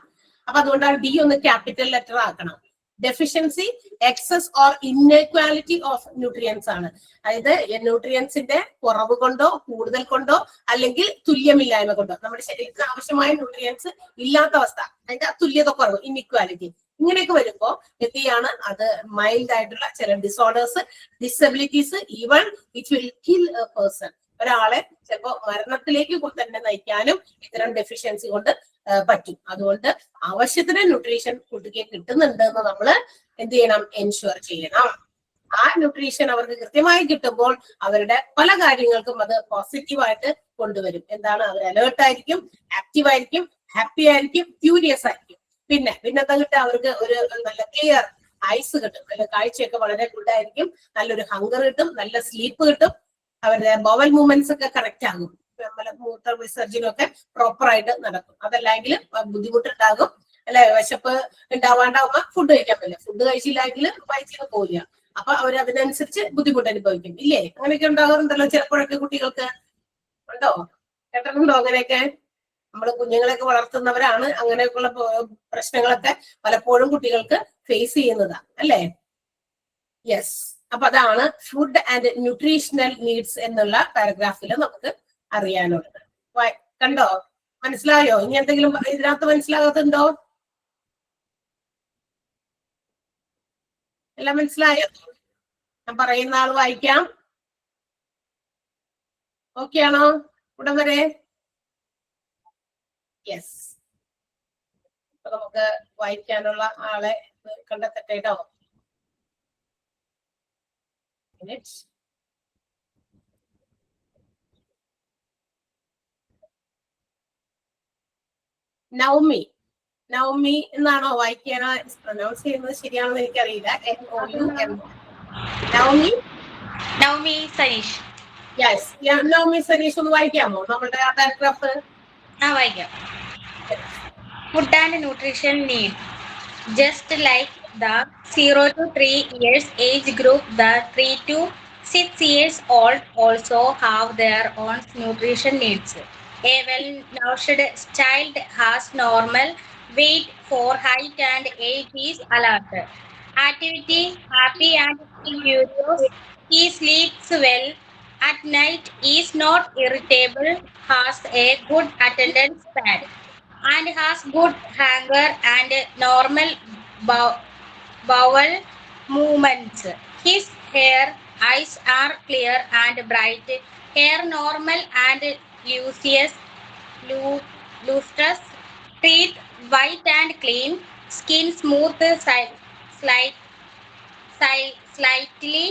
അപ്പൊ അതുകൊണ്ട് ആ ഡി ഒന്ന് ക്യാപിറ്റൽ ലെറ്റർ ആക്കണം. Deficiency, excess or inequality of nutrients ആണ്. അതായത് ന്യൂട്രിയൻസിന്റെ കുറവ് കൊണ്ടോ കൂടുതൽ കൊണ്ടോ അല്ലെങ്കിൽ തുല്യമില്ലായ്മ കൊണ്ടോ നമ്മുടെ ശരീരത്തിന് ആവശ്യമായ ന്യൂട്രിയൻസ് ഇല്ലാത്ത അവസ്ഥ, അതിന്റെ തുല്യത കുറവ്, ഇൻഇക്വാലിറ്റി, ഇങ്ങനെയൊക്കെ വരുമ്പോ എന്ത് ചെയ്യാണ്? അത് മൈൽഡ് ആയിട്ടുള്ള ചില disorders, disabilities, even it will kill A person, ഒരാളെ ചിലപ്പോ മരണത്തിലേക്ക് തന്നെ നയിക്കാനും ഇത്തരം ഡെഫിഷ്യൻസി കൊണ്ട് പറ്റും. അതുകൊണ്ട് ആവശ്യത്തിന് ന്യൂട്രീഷൻ കുട്ടിക്ക് കിട്ടുന്നുണ്ട് എന്ന് നമ്മൾ എന്ത് ചെയ്യണം? എൻഷുർ ചെയ്യണം. ആ ന്യൂട്രീഷൻ അവർക്ക് കൃത്യമായി കിട്ടുമ്പോൾ അവരുടെ പല കാര്യങ്ങൾക്കും അത് പോസിറ്റീവായിട്ട് കൊണ്ടുവരും. എന്താണ്? അവർ അലേർട്ട് ആയിരിക്കും, ആക്റ്റീവ് ആയിരിക്കും, ഹാപ്പി ആയിരിക്കും, ക്യൂരിയസ് ആയിരിക്കും. പിന്നെ എന്താ കിട്ടുക? അവർക്ക് ഒരു നല്ല ക്ലിയർ ഐസ് കിട്ടും, നല്ല കാഴ്ചയൊക്കെ വളരെ ഗുഡായിരിക്കും, നല്ലൊരു ഹങ്കർ കിട്ടും, നല്ല സ്ലീപ്പ് കിട്ടും, അവരുടെ ബവൽ മൂവ്മെന്റ്സ് ഒക്കെ കറക്റ്റ് ആകും, മൂത്ര വിസർജനമൊക്കെ പ്രോപ്പർ ആയിട്ട് നടക്കും. അതല്ലെങ്കിൽ ബുദ്ധിമുട്ടുണ്ടാകും അല്ലെ? വിശപ്പ് ഉണ്ടാവാണ്ടാവുമ്പോ ഫുഡ് കഴിക്കാൻ പറ്റില്ല, ഫുഡ് കഴിച്ചില്ലെങ്കിൽ വയറ്റിന് പോവില്ല. അപ്പൊ അവർ അതിനനുസരിച്ച് ബുദ്ധിമുട്ട് അനുഭവിക്കും. ഇല്ലേ? അങ്ങനെയൊക്കെ ഉണ്ടാകാറുണ്ടല്ലോ ചിലപ്പോഴൊക്കെ കുട്ടികൾക്ക്. ഉണ്ടോ? കേട്ടിട്ടുണ്ടോ അങ്ങനെയൊക്കെ? നമ്മൾ കുഞ്ഞുങ്ങളെയൊക്കെ വളർത്തുന്നവരാണ്, അങ്ങനെയൊക്കെയുള്ള പ്രശ്നങ്ങളൊക്കെ പലപ്പോഴും കുട്ടികൾക്ക് ഫേസ് ചെയ്യുന്നതാ അല്ലേ? യെസ്. അപ്പൊ അതാണ് ഫുഡ് ആൻഡ് ന്യൂട്രീഷണൽ നീഡ്സ് എന്നുള്ള പാരഗ്രാഫിൽ നമുക്ക് അറിയാനുള്ളത്. കണ്ടോ? മനസ്സിലായോ? ഇനി എന്തെങ്കിലും ഇതിനകത്ത് മനസ്സിലാകാത്തുണ്ടോ? എല്ലാം മനസ്സിലായോ? ഞാൻ പറയുന്ന ആൾ വായിക്കാം. ഓക്കെ ആണോ ഇവിടെ വരെ? യെസ്. അപ്പൊ നമുക്ക് വായിക്കാനുള്ള ആളെ കണ്ടെത്തട്ടെ കേട്ടോ. നൗമി. നൗമി എന്നാണോ വായിക്കാനോ? പ്രൊനൗൺസ് ചെയ്യുന്നത് ശരിയാണെന്ന് എനിക്കറിയില്ല. NOUM. നൗമി. നൗമി സനീഷ്. യെസ്. നൗമി സനീഷ് ഒന്ന് വായിക്കാമോ നമ്മുടെ ആ പാരഗ്രാഫ്? വായിക്കാം. Food and nutrition need. Just like the 0 to 3 years age group, the 3 to 6 years old also have their own nutrition needs. A well-nourished child has normal weight for height and age is alert. Activity, happy and curious. He sleeps well at night, is not irritable, has a good attendance span, and has good hunger and normal bowel movements. His hair, eyes are clear and bright, hair normal and lustrous, teeth white and clean, skin smooth, slightly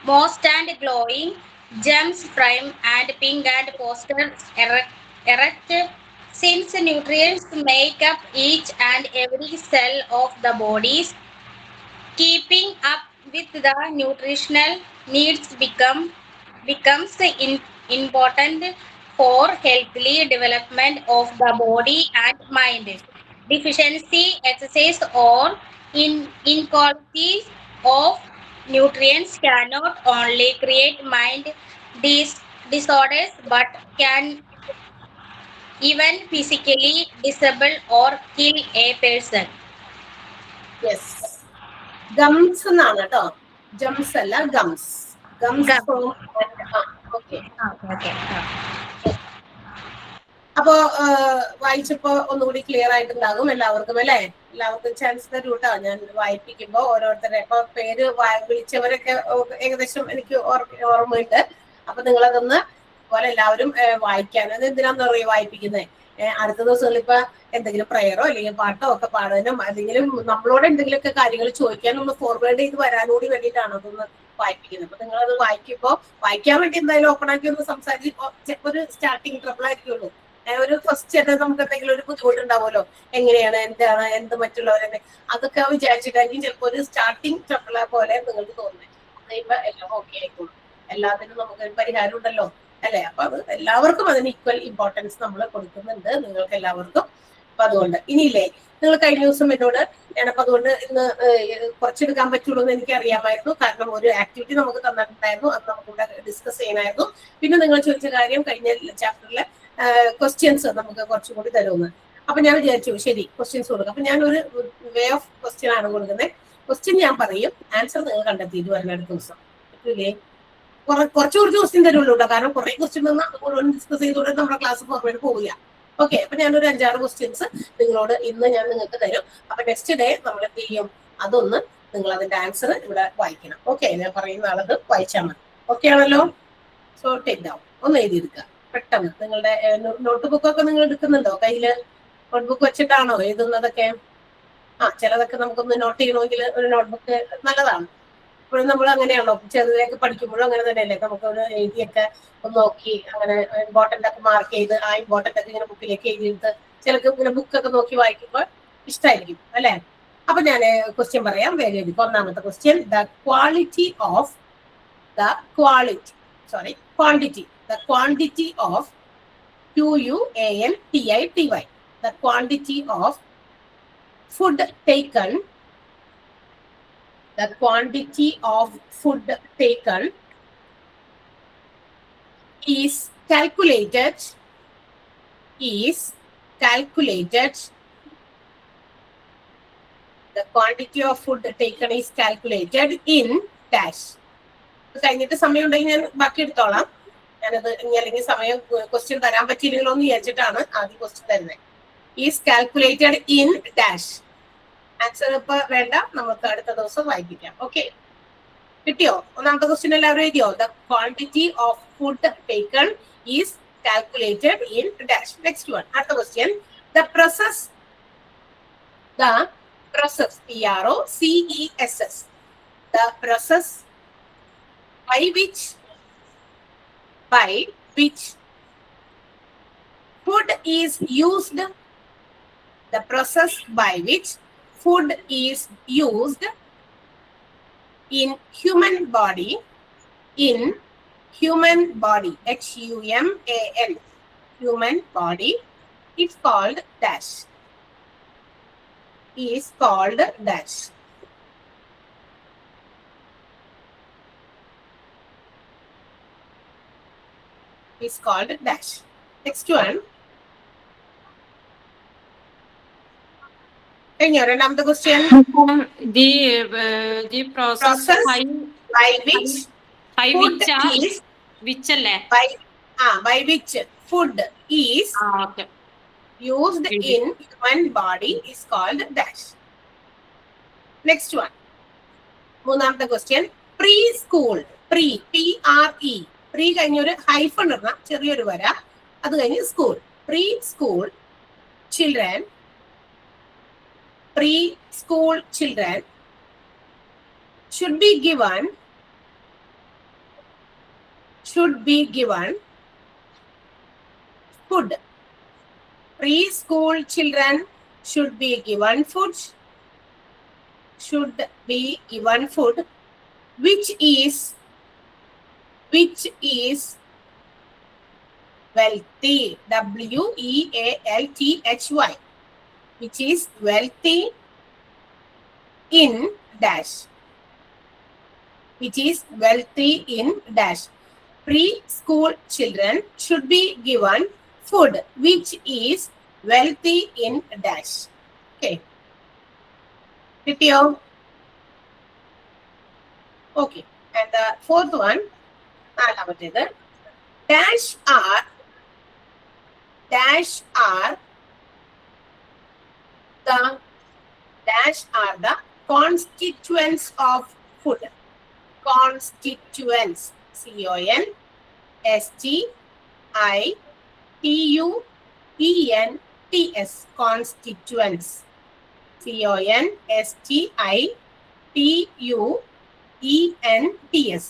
moist and glowing, gems frame and pink and posture erect. Since nutrients make up each and every cell of the bodies, keeping up with the nutritional needs becomes important for healthy development of the body and mind. Deficiency, excess or inequalities of nutrients cannot only create mind disorders but can even physically disable or kill a person. Yes. Gums എന്നാണ് കേട്ടോ. Gems അല്ല, gums. അപ്പോ വായിച്ചപ്പോ ഒന്നുകൂടി clear ആയിട്ടുണ്ടാകും എല്ലാവർക്കും അല്ലെ? എല്ലാവർക്കും chance തരൂ കേട്ടോ. ഞാൻ വായിപ്പിക്കുമ്പോ ഓരോരുത്തരെ ഇപ്പൊ പേര് വിളിച്ചവരൊക്കെ ഏകദേശം എനിക്ക് ഓർമ്മയുണ്ട്. അപ്പൊ നിങ്ങളതൊന്ന് പോലെ എല്ലാവരും വായിക്കാൻ, അത് എന്തിനാന്ന് പറയുക വായിപ്പിക്കുന്നത്, അടുത്ത ദിവസങ്ങളിൽ ഇപ്പൊ എന്തെങ്കിലും പ്രയറോ അല്ലെങ്കിൽ പാട്ടോ ഒക്കെ പാടാനും എന്തെങ്കിലും നമ്മളോട് എന്തെങ്കിലുമൊക്കെ കാര്യങ്ങൾ ചോദിക്കാൻ ഒന്ന് ഫോർവേഡ് ചെയ്ത് വരാനോടി വേണ്ടിയിട്ടാണ് അതൊന്ന് വായിപ്പിക്കുന്നത്. അപ്പൊ നിങ്ങൾ അത് വായിക്കാൻ വേണ്ടി എന്തായാലും ഓപ്പൺ ആക്കി ഒന്ന് സംസാരിച്ച് ഒരു സ്റ്റാർട്ടിങ് ട്രബിൾ ആയിരിക്കുള്ളൂ. ഒരു ഫസ്റ്റ് തന്നെ നമുക്ക് എന്തെങ്കിലും ഒരു ബുദ്ധിമുട്ടുണ്ടാവുമല്ലോ, എങ്ങനെയാണ് എന്താണ് എന്ത് മറ്റുള്ളവരെ അതൊക്കെ വിചാരിച്ചിട്ടായിരിക്കും ചിലപ്പോൾ ഒരു സ്റ്റാർട്ടിങ് ട്രബിളെ പോലെ നിങ്ങൾക്ക് തോന്നുന്നത്. കഴിയുമ്പോ എല്ലാം ഓക്കെ ആയിക്കോളും. എല്ലാത്തിനും നമുക്ക് ഒരു പരിഹാരം ഉണ്ടല്ലോ അല്ലെ? അപ്പൊ അത് എല്ലാവർക്കും അതിന് ഈക്വൽ ഇമ്പോർട്ടൻസ് നമ്മൾ കൊടുക്കുന്നുണ്ട് നിങ്ങൾക്ക് എല്ലാവർക്കും. അപ്പൊ അതുകൊണ്ട് ഇനിയില്ലേ, നിങ്ങൾ കഴിഞ്ഞ ദിവസം എന്നോട് ഞാനപ്പോ അതുകൊണ്ട് ഇന്ന് കുറച്ചെടുക്കാൻ പറ്റുള്ളൂ എന്ന് എനിക്ക് അറിയാമായിരുന്നു. കാരണം ഒരു ആക്ടിവിറ്റി നമുക്ക് തന്നിട്ടുണ്ടായിരുന്നു, അത് നമുക്കിവിടെ ഡിസ്കസ് ചെയ്യണമായിരുന്നു. പിന്നെ നിങ്ങൾ ചോദിച്ച കാര്യം കഴിഞ്ഞ ചാപ്റ്ററിലെ ക്വസ്റ്റ്യൻസ് നമുക്ക് കുറച്ചും കൂടി തരുമെന്ന്. അപ്പൊ ഞാൻ വിചാരിച്ചു ശരി ക്വസ്റ്റ്യൻസ് കൊടുക്കാം. അപ്പൊ ഞാനൊരു വേ ഓഫ് ക്വസ്റ്റ്യൻ ആണ് കൊടുക്കുന്നത്. ക്വസ്റ്റ്യൻ ഞാൻ പറയും, ആൻസർ നിങ്ങൾ കണ്ടെത്തിയിട്ട് വരണം അടുത്ത ദിവസം. പറ്റൂലേ? കുറച്ച് ക്വസ്റ്റ്യൻ തരുള്ളൂ കേട്ടോ, കാരണം കുറെ ക്വസ്റ്റ്യൻ മുഴുവൻ ഡിസ്കസ് ചെയ്തുകൊണ്ട് നമ്മുടെ ക്ലാസ് ഫോർവേഡ് പോവില്ല. ഓക്കെ, അപ്പൊ ഞാനൊരു 5-6 ക്വസ്റ്റ്യൻസ് നിങ്ങളോട് ഇന്ന് ഞാൻ നിങ്ങൾക്ക് തരും. അപ്പൊ നെക്സ്റ്റ് ഡേ നമ്മൾ എന്ത് ചെയ്യും, അതൊന്ന് നിങ്ങൾ അതിന്റെ ആൻസർ ഇവിടെ വായിക്കണം. ഓക്കെ, ഞാൻ പറയുന്ന ആളത് വായിച്ചാൽ മതി. ഓക്കെ ആണല്ലോ? സോ ടേക്ക് ഡൗൺ, ഒന്ന് എഴുതിയെടുക്കുക പെട്ടെന്ന്. നിങ്ങളുടെ നോട്ട് ബുക്കൊക്കെ നിങ്ങൾ എടുക്കുന്നുണ്ടോ? കയ്യില് നോട്ട് ബുക്ക് വെച്ചിട്ടാണോ എഴുതുന്നതൊക്കെ? ചിലതൊക്കെ നമുക്കൊന്ന് നോട്ട് ചെയ്യണമെങ്കിൽ ഒരു നോട്ട്ബുക്ക് നല്ലതാണ്. ഇപ്പോഴും നമ്മൾ അങ്ങനെയാണോ ചെറുതൊക്കെ പഠിക്കുമ്പോഴും അങ്ങനെ തന്നെയല്ലേ, നമുക്കൊന്ന് എഴുതിയൊക്കെ ഒന്ന് നോക്കി അങ്ങനെ ഇമ്പോർട്ടൻ്റ് ഒക്കെ മാർക്ക് ചെയ്ത് ആ ഇമ്പോർട്ടൻ്റ് ഒക്കെ ഇങ്ങനെ ബുക്കിലേക്ക് എഴുതിയിട്ട് ചിലർക്ക് ഇങ്ങനെ ബുക്കൊക്കെ നോക്കി വായിക്കുമ്പോൾ ഇഷ്ടമായിരിക്കും അല്ലെ? അപ്പൊ ഞാൻ ക്വസ്റ്റ്യൻ പറയാം, വേഗം എഴുതി. ഒന്നാമത്തെ question, the quantity of QUANTITY, the quantity of food taken is calculated the quantity of food taken is calculated in dash. കഴിഞ്ഞിട്ട് സമയം ഉണ്ടെങ്കിൽ ഞാൻ ബാക്കി എടുത്തോളാം. ഞാനത് ഇനി അല്ലെങ്കിൽ സമയം ക്വസ്റ്റ്യൻ തരാൻ പറ്റിയില്ലെങ്കിലോ എന്ന് വിചാരിച്ചിട്ടാണ് ആദ്യം ക്വസ്റ്റ്യൻ തരുന്നത്. Is calculated in dash. Answer ഇപ്പൊ വേണ്ട, നമുക്ക് അടുത്ത ദിവസം വായിപ്പിക്കാം. ഓക്കെ, കിട്ടിയോ? ഒന്നാമത്തെ ക്വസ്റ്റ്യൻ എല്ലാവരും എഴുതിയോ? The quantity of food taken is calculated in dash. Next one, അടുത്ത question, the process PROCESS, the process by which food is used, in human body, HUMAN, human body is called dash. Next one. Another question. The process by which food is used in human body is called dash. Next one. മൂന്നാമത്തെ question. Preschool. PRE. Pre കഴിഞ്ഞൊരു hyphen ഇടണം, ചെറിയൊരു വര, അത് കഴിഞ്ഞ് school. Preschool children should be given food. Preschool children should be given food which is wealthy, WEALTHY, which is wealthy in dash. Preschool children should be given food which is wealthy in dash. Okay. Video. Okay. And the fourth one, dash are the constituents of food. Constituents, CONSTITUENTS CONSTITUENTS, constituents. CONSTITUENTS,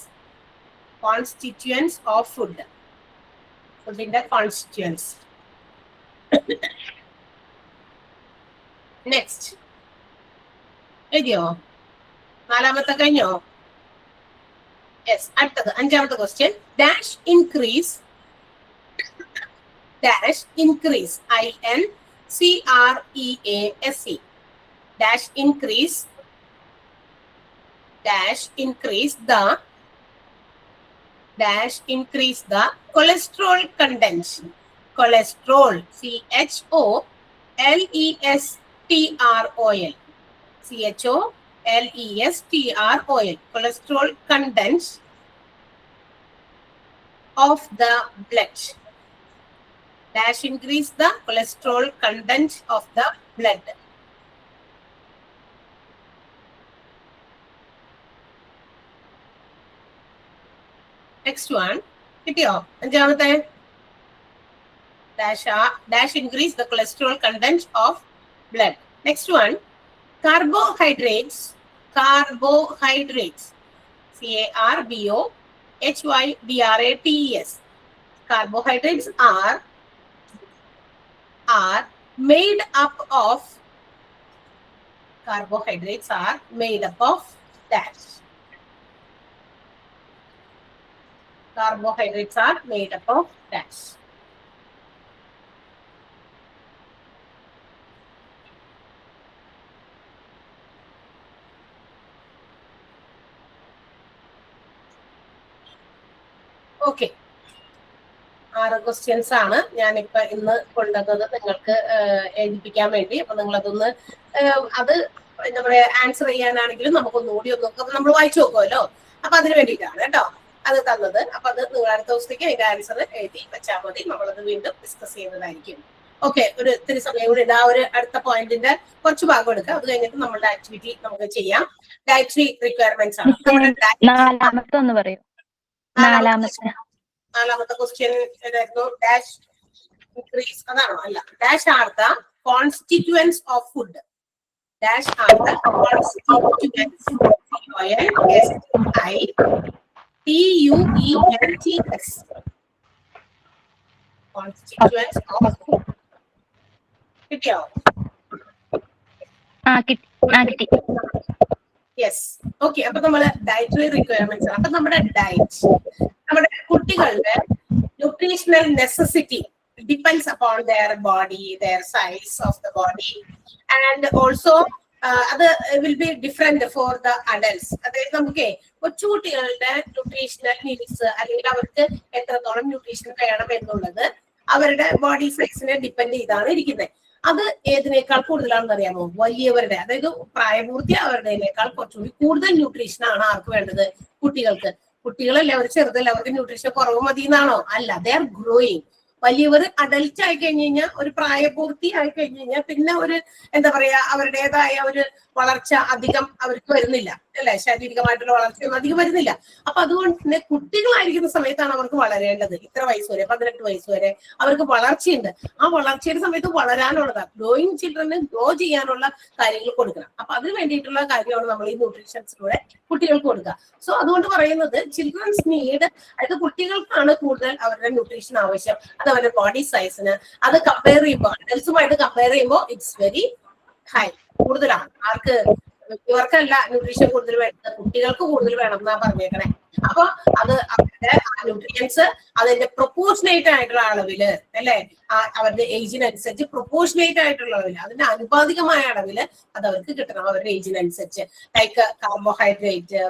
constituents of food. Food-ന്റെ constituents. Next. എഴുതിയോ? നാലാമത്തെ കഴിഞ്ഞോ? Yes. അടുത്തത് അഞ്ചാമത്തെ question. Dash increase INCREASE dash increase the cholesterol content. Cholesterol, CHOLESTROL, cholesterol content of the blood. Dash increase the cholesterol content of the blood. Next one. കിട്ടിയോ? അഞ്ചാമത്തെ. Dash increase the cholesterol content of blood. Next one. Carbohydrates. CARBOHYDRATES. Carbohydrates are made up of that. Carbohydrates are made up of that. Okay. 6 questions ആണ് ഞാനിപ്പോ ഇന്ന് കൊണ്ടുവന്നത് നിങ്ങൾക്ക് എഴുതിപ്പിക്കാൻ വേണ്ടി. അപ്പൊ നിങ്ങൾ അതൊന്ന് അത് എന്താ പറയാ ആൻസർ ചെയ്യാനാണെങ്കിലും നമുക്കൊന്നുകൂടി ഒന്നൊക്കെ നമ്മൾ വായിച്ചു നോക്കുമല്ലോ. അപ്പൊ അതിന് വേണ്ടിയിട്ടാണ് കേട്ടോ അത് തന്നത്. അപ്പൊ അത് നിങ്ങൾ അടുത്ത ദിവസത്തേക്ക് അതിന്റെ ആൻസർ എഴുതി വെച്ചാൽ മതി. നമ്മളത് വീണ്ടും ഡിസ്കസ് ചെയ്യുന്നതായിരിക്കും. ഓക്കെ. ഒരു ഇത്തിരി സമയം കൂടി ആ ഒരു അടുത്ത പോയിന്റിന്റെ കുറച്ച് ഭാഗം എടുക്കാം. അത് കഴിഞ്ഞിട്ട് നമ്മളുടെ ആക്ടിവിറ്റി നമുക്ക് ചെയ്യാം. ഡയറ്ററി റിക്വയർമെന്റ്സ് ആണ്. നാലാമത്തെ ഒന്ന് പറയൂ. നാലാമത്തെ ക്വസ്റ്റ്യൻ ഏതായിരുന്നു? ഡാഷ് ഇൻക്രീസ് അതാണോ? അല്ല. Dash are the constituents of food. Dash are the constituents. CONSTITUENTS. Constituents of food. കിട്ടിയോ? കിട്ടി. യെസ്. ഓക്കെ. അപ്പൊ നമ്മള് ഡയറ്ററി റിക്വയർമെന്റ്സ്. അപ്പൊ നമ്മുടെ ഡയറ്റ് നമ്മുടെ കുട്ടികളുടെ nutritional necessity depends upon their body, their size of the body, and also അത് will be different for the adults. അതായത് നമുക്ക് കൊച്ചുകുട്ടികളുടെ ന്യൂട്രീഷണൽ നീഡ്സ് അല്ലെങ്കിൽ അവർക്ക് എത്രത്തോളം ന്യൂട്രീഷൻ വേണം എന്നുള്ളത് അവരുടെ ബോഡി സൈസിനെ ഡിപ്പെൻഡ് ചെയ്താണ് ഇരിക്കുന്നത്. അത് ഏതിനേക്കാൾ കൂടുതലാണെന്ന് അറിയാമോ? വലിയവരുടെ, അതായത് പ്രായപൂർത്തി അവരുടേക്കാൾ കുറച്ചുകൂടി കൂടുതൽ ന്യൂട്രീഷൻ ആണ് ആർക്ക് വേണ്ടത്? കുട്ടികൾക്ക്. കുട്ടികളല്ല, അവർ ചെറുതല്ല, അവർക്ക് ന്യൂട്രീഷൻ കുറവ് മതി എന്നാണോ? അല്ല. They are growing. വലിയവർ അഡൽറ്റ് ആയി കഴിഞ്ഞു കഴിഞ്ഞാൽ, ഒരു പ്രായപൂർത്തി ആയി കഴിഞ്ഞു കഴിഞ്ഞാൽ പിന്നെ ഒരു എന്താ പറയാ അവരുടേതായ ഒരു വളർച്ച അധികം അവർക്ക് വരുന്നില്ല അല്ലെ? ശാരീരികമായിട്ടുള്ള വളർച്ചയൊന്നും അധികം വരുന്നില്ല. അപ്പൊ അതുകൊണ്ട് തന്നെ കുട്ടികളായിരിക്കുന്ന സമയത്താണ് അവർക്ക് വളരേണ്ടത്. ഇത്ര വയസ്സ് വരെ, 18 വയസ്സ് വരെ അവർക്ക് വളർച്ചയുണ്ട്. ആ വളർച്ചയുടെ സമയത്ത് വളരാനുള്ളതാണ്. ഗ്രോയിങ് ചിൽഡ്രന് ഗ്രോ ചെയ്യാനുള്ള കാര്യങ്ങൾ കൊടുക്കണം. അപ്പൊ അതിന് വേണ്ടിയിട്ടുള്ള കാര്യമാണ് നമ്മൾ ഈ ന്യൂട്രീഷൻസിലൂടെ കുട്ടികൾക്ക് കൊടുക്കുക. സോ അതുകൊണ്ട് പറയുന്നത് ചിൽഡ്രൻസ് നീഡ്, അതായത് കുട്ടികൾക്കാണ് കൂടുതൽ അവരുടെ ന്യൂട്രീഷൻ ആവശ്യം. അത് അവരുടെ ബോഡി സൈസിന് അത് കമ്പയർ ചെയ്യുമ്പോൾ, അഡൽട്സുമായിട്ട് കമ്പയർ ചെയ്യുമ്പോൾ ഇറ്റ്സ് വെരി ഹൈ, കൂടുതലാണ്. ആർക്ക്? ഇവർക്കല്ല ന്യൂട്രീഷൻ കൂടുതൽ വേണ്ടത്, കുട്ടികൾക്ക് കൂടുതൽ വേണം എന്നാ പറഞ്ഞേക്കണേ. അപ്പൊ അത് അവരുടെ ന്യൂട്രിയൻസ് അതിന്റെ പ്രൊപ്പോർഷനേറ്റ് ആയിട്ടുള്ള അളവില് അല്ലെ, അവരുടെ ഏജിനനുസരിച്ച് പ്രൊപ്പോർഷനേറ്റ് ആയിട്ടുള്ള അളവില്, അതിന്റെ അനുപാതികമായ അളവില് അത് അവർക്ക് കിട്ടണം അവരുടെ ഏജിനനുസരിച്ച്. ലൈക്ക് കാർബോഹൈഡ്രേറ്റ്,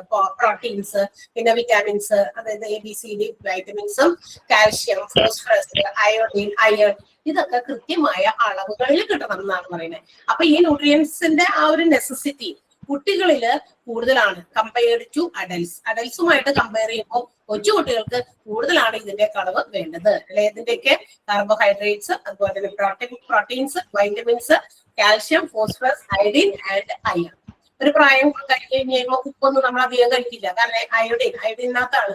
പ്രോട്ടീൻസ്, പിന്നെ വിറ്റാമിൻസ്, അതായത് ABCD വൈറ്റമിൻസും കാൽഷ്യം, ഫോസ്ഫറസ്, അയോഡിൻ, അയൺ, ഇതൊക്കെ കൃത്യമായ അളവുകളിൽ കിട്ടണം എന്നാണ് പറയുന്നത്. അപ്പൊ ഈ ന്യൂട്രിയൻസിന്റെ ആ ഒരു നെസസിറ്റി കുട്ടികളില് കൂടുതലാണ് കമ്പയർഡ് ടു അഡൽട്സ്. അഡൽട്സുമായിട്ട് കമ്പയർ ചെയ്യുമ്പോൾ കൊച്ചുകുട്ടികൾക്ക് കൂടുതലാണ് ഇതിന്റെ അളവ് വേണ്ടത് അല്ലെ? ഇതിന്റെയൊക്കെ കാർബോഹൈഡ്രേറ്റ്സ്, അതുപോലെ തന്നെ proteins, vitamins, calcium, phosphorus, iodine and iron. ഒരു പ്രായം കഴിഞ്ഞ് കഴിയുമ്പോൾ ഉപ്പൊന്നും നമ്മൾ അധികം കഴിക്കില്ല. കാരണം അയഡിനകത്താണ്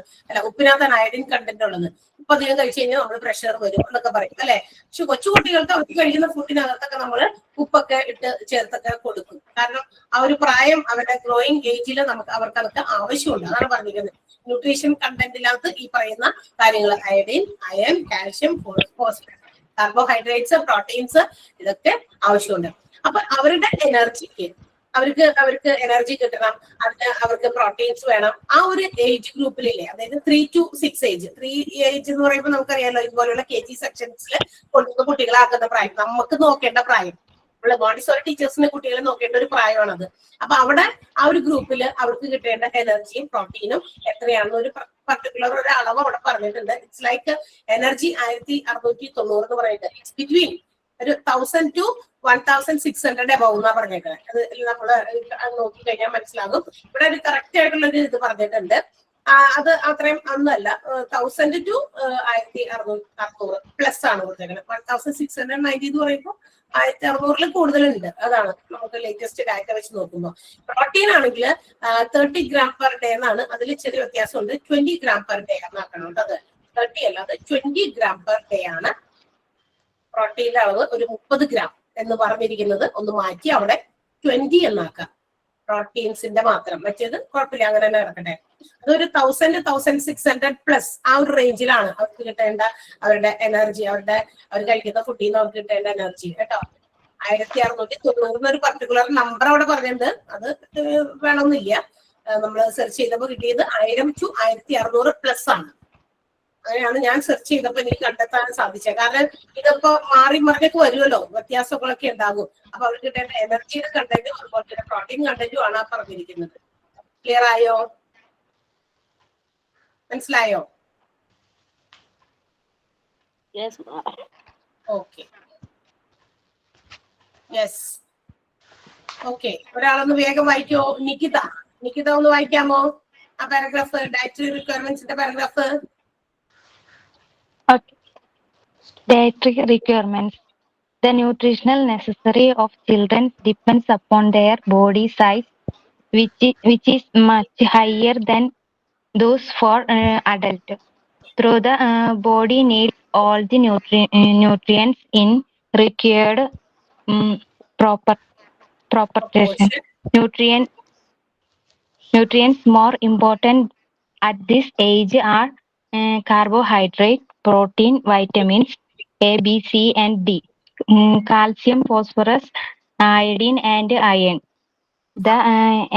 ഉപ്പിനകത്താണ് അയഡിൻ കണ്ടന്റ് ഉള്ളത്. ഉപ്പ് അധികം കഴിച്ചു കഴിഞ്ഞാൽ നമ്മൾ പ്രഷർ വരും എന്നൊക്കെ പറയും അല്ലെ. പക്ഷെ കൊച്ചു കുട്ടികൾക്ക് അവർക്ക് കഴിക്കുന്ന ഫുഡിനകത്തൊക്കെ നമ്മൾ ഉപ്പൊക്കെ ഇട്ട് ചേർത്തൊക്കെ കൊടുക്കും. കാരണം ആ ഒരു പ്രായം അവരുടെ ഗ്രോയിങ് ഏജിൽ അവർക്ക് അതൊക്കെ ആവശ്യമുണ്ട്. അതാണ് പറഞ്ഞിരിക്കുന്നത്. ന്യൂട്രീഷൻ കണ്ടന്റിനകത്ത് ഈ പറയുന്ന കാര്യങ്ങൾ iodine, iron, calcium, phosphorus, carbohydrates, proteins ഇതൊക്കെ ആവശ്യമുണ്ട്. അപ്പൊ അവരുടെ എനർജിക്ക് അവർക്ക് എനർജി കിട്ടണം, അതിന് അവർക്ക് പ്രോട്ടീൻസ് വേണം. ആ ഒരു ഏജ് ഗ്രൂപ്പിലില്ലേ, അതായത് 3 to 6 ഏജ്. 3 ഏജ് എന്ന് പറയുമ്പോൾ നമുക്കറിയാലോ ഇതുപോലുള്ള KG സെക്ഷൻസിൽ കൊണ്ടുവന്ന കുട്ടികളാക്കുന്ന പ്രായം, നമുക്ക് നോക്കേണ്ട പ്രായം. നമ്മള് മോണ്ടിസോറി ടീച്ചേഴ്സിന് കുട്ടികളെ നോക്കേണ്ട ഒരു പ്രായമാണത്. അപ്പൊ അവിടെ ആ ഒരു ഗ്രൂപ്പിൽ അവർക്ക് കിട്ടേണ്ട എനർജിയും പ്രോട്ടീനും എത്രയാണെന്ന് ഒരു പർട്ടിക്കുലർ ഒരു അളവ് അവിടെ പറഞ്ഞിട്ടുണ്ട്. ഇറ്റ്സ് ലൈക്ക് എനർജി 1690 എന്ന് പറയുന്നത്. ഇറ്റ്സ് ബിറ്റ്വീൻ ഒരു 1000 to 1600 എബവ് എന്നാ പറഞ്ഞേക്കുന്നത്. അത് നമ്മള് നോക്കി കഴിഞ്ഞാൽ മനസ്സിലാകും. ഇവിടെ ഒരു കറക്റ്റ് ആയിട്ടുള്ള ഒരു ഇത് പറഞ്ഞിട്ടുണ്ട്. അത് അത്രയും ഒന്നല്ല, 1000 to 1600 പ്ലസ് ആണ് കൊടുത്തേക്കുന്നത്. 1690 എന്ന് പറയുമ്പോൾ 1600 കൂടുതലുണ്ട്. അതാണ് നമുക്ക് ലേറ്റസ്റ്റ് ഡാറ്റ വെച്ച് നോക്കുമ്പോൾ. പ്രോട്ടീൻ ആണെങ്കിൽ 30 gram per day എന്നാണ്. അതിൽ ചെറിയ വ്യത്യാസമുണ്ട്. 20 gram per day എന്നാക്കണം കേട്ടോ. അത് 30 അല്ല, അത് 20 gram per day ആണ്. പ്രോട്ടീൻ്റെ അളവ് ഒരു 30 gram എന്ന് പറഞ്ഞിരിക്കുന്നത് ഒന്ന് മാറ്റി അവിടെ 20 എന്നാക്കാം. പ്രോട്ടീൻസിന്റെ മാത്രം, മറ്റേത് കുഴപ്പമില്ല, അങ്ങനെ തന്നെ കിടക്കട്ടെ. അതൊരു 1000 to 1600 പ്ലസ് ആ ഒരു റേഞ്ചിലാണ് അവർക്ക് കിട്ടേണ്ട അവരുടെ എനർജി, അവർ കഴിക്കുന്ന ഫുഡിൽ നിന്ന് അവർക്ക് കിട്ടേണ്ട എനർജി കേട്ടോ. 1690 ഒരു പർട്ടിക്കുലർ നമ്പർ അവിടെ പറഞ്ഞിട്ടുണ്ട്. അത് വേണമെന്നില്ല. നമ്മൾ സെർച്ച് ചെയ്തപ്പോൾ കിട്ടിയത് 1000 to 1600 പ്ലസ് ആണ്. അങ്ങനെയാണ് ഞാൻ സെർച്ച് ചെയ്തപ്പോൾ എനിക്ക് കണ്ടെത്താൻ സാധിച്ചത്. കാരണം ഇതൊക്കെ മാറി മറിഞ്ഞൊക്കെ വരുമല്ലോ, വ്യത്യാസങ്ങളൊക്കെ ഉണ്ടാകും. അപ്പൊ അവർക്ക് കിട്ടേണ്ട എനർജിയുടെ കണ്ടന്റും അതുപോലെ തന്നെ പ്രോട്ടീൻ കണ്ടന്റും ആണ് പറഞ്ഞിരിക്കുന്നത്. ക്ലിയർ ആയോ? മനസ്സിലായോ? Okay, yes, okay. ഒരാളൊന്ന് വേഗം വായിക്കോ. നിക്കിത ഒന്ന് വായിക്കാമോ ആ പാരഗ്രാഫ്, ഡയറ്ററി റിക്വയർമെന്റ്സിന്റെ paragraph? Okay. Dietary requirements. The nutritional necessity of children depends upon their body size, which is much higher than those for adult. Through the body needs all the nutrients in required proportion. Nutrients more important at this age are carbohydrate, protein, vitamins A, B, C, and D, calcium, phosphorus, iodine, and iron. The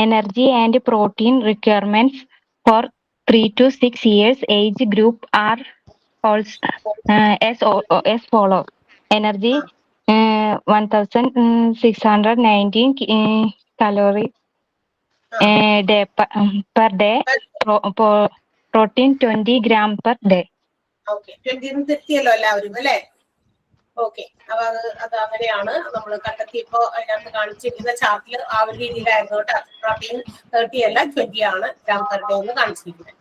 energy and protein requirements for 3 to 6 years age group are also as follows. Energy 1619 calories day per day. Protein 20 gram per day. Okay, 20 തെറ്റിയല്ലോ എല്ലാവരും അല്ലെ? Okay, അപ്പൊ അത് അങ്ങനെയാണ് നമ്മൾ കണ്ടെത്തിയപ്പോ അതിനകത്ത് കാണിച്ചിരിക്കുന്ന ചാർട്ടിൽ ആ ഒരു രീതിയിലായിരുന്നു കേട്ടോ. പ്രോട്ടീൻ 30 അല്ല 20 ആണ് ഗ്രാം പെർ ഡേ എന്ന് കാണിച്ചിരിക്കുന്നത്.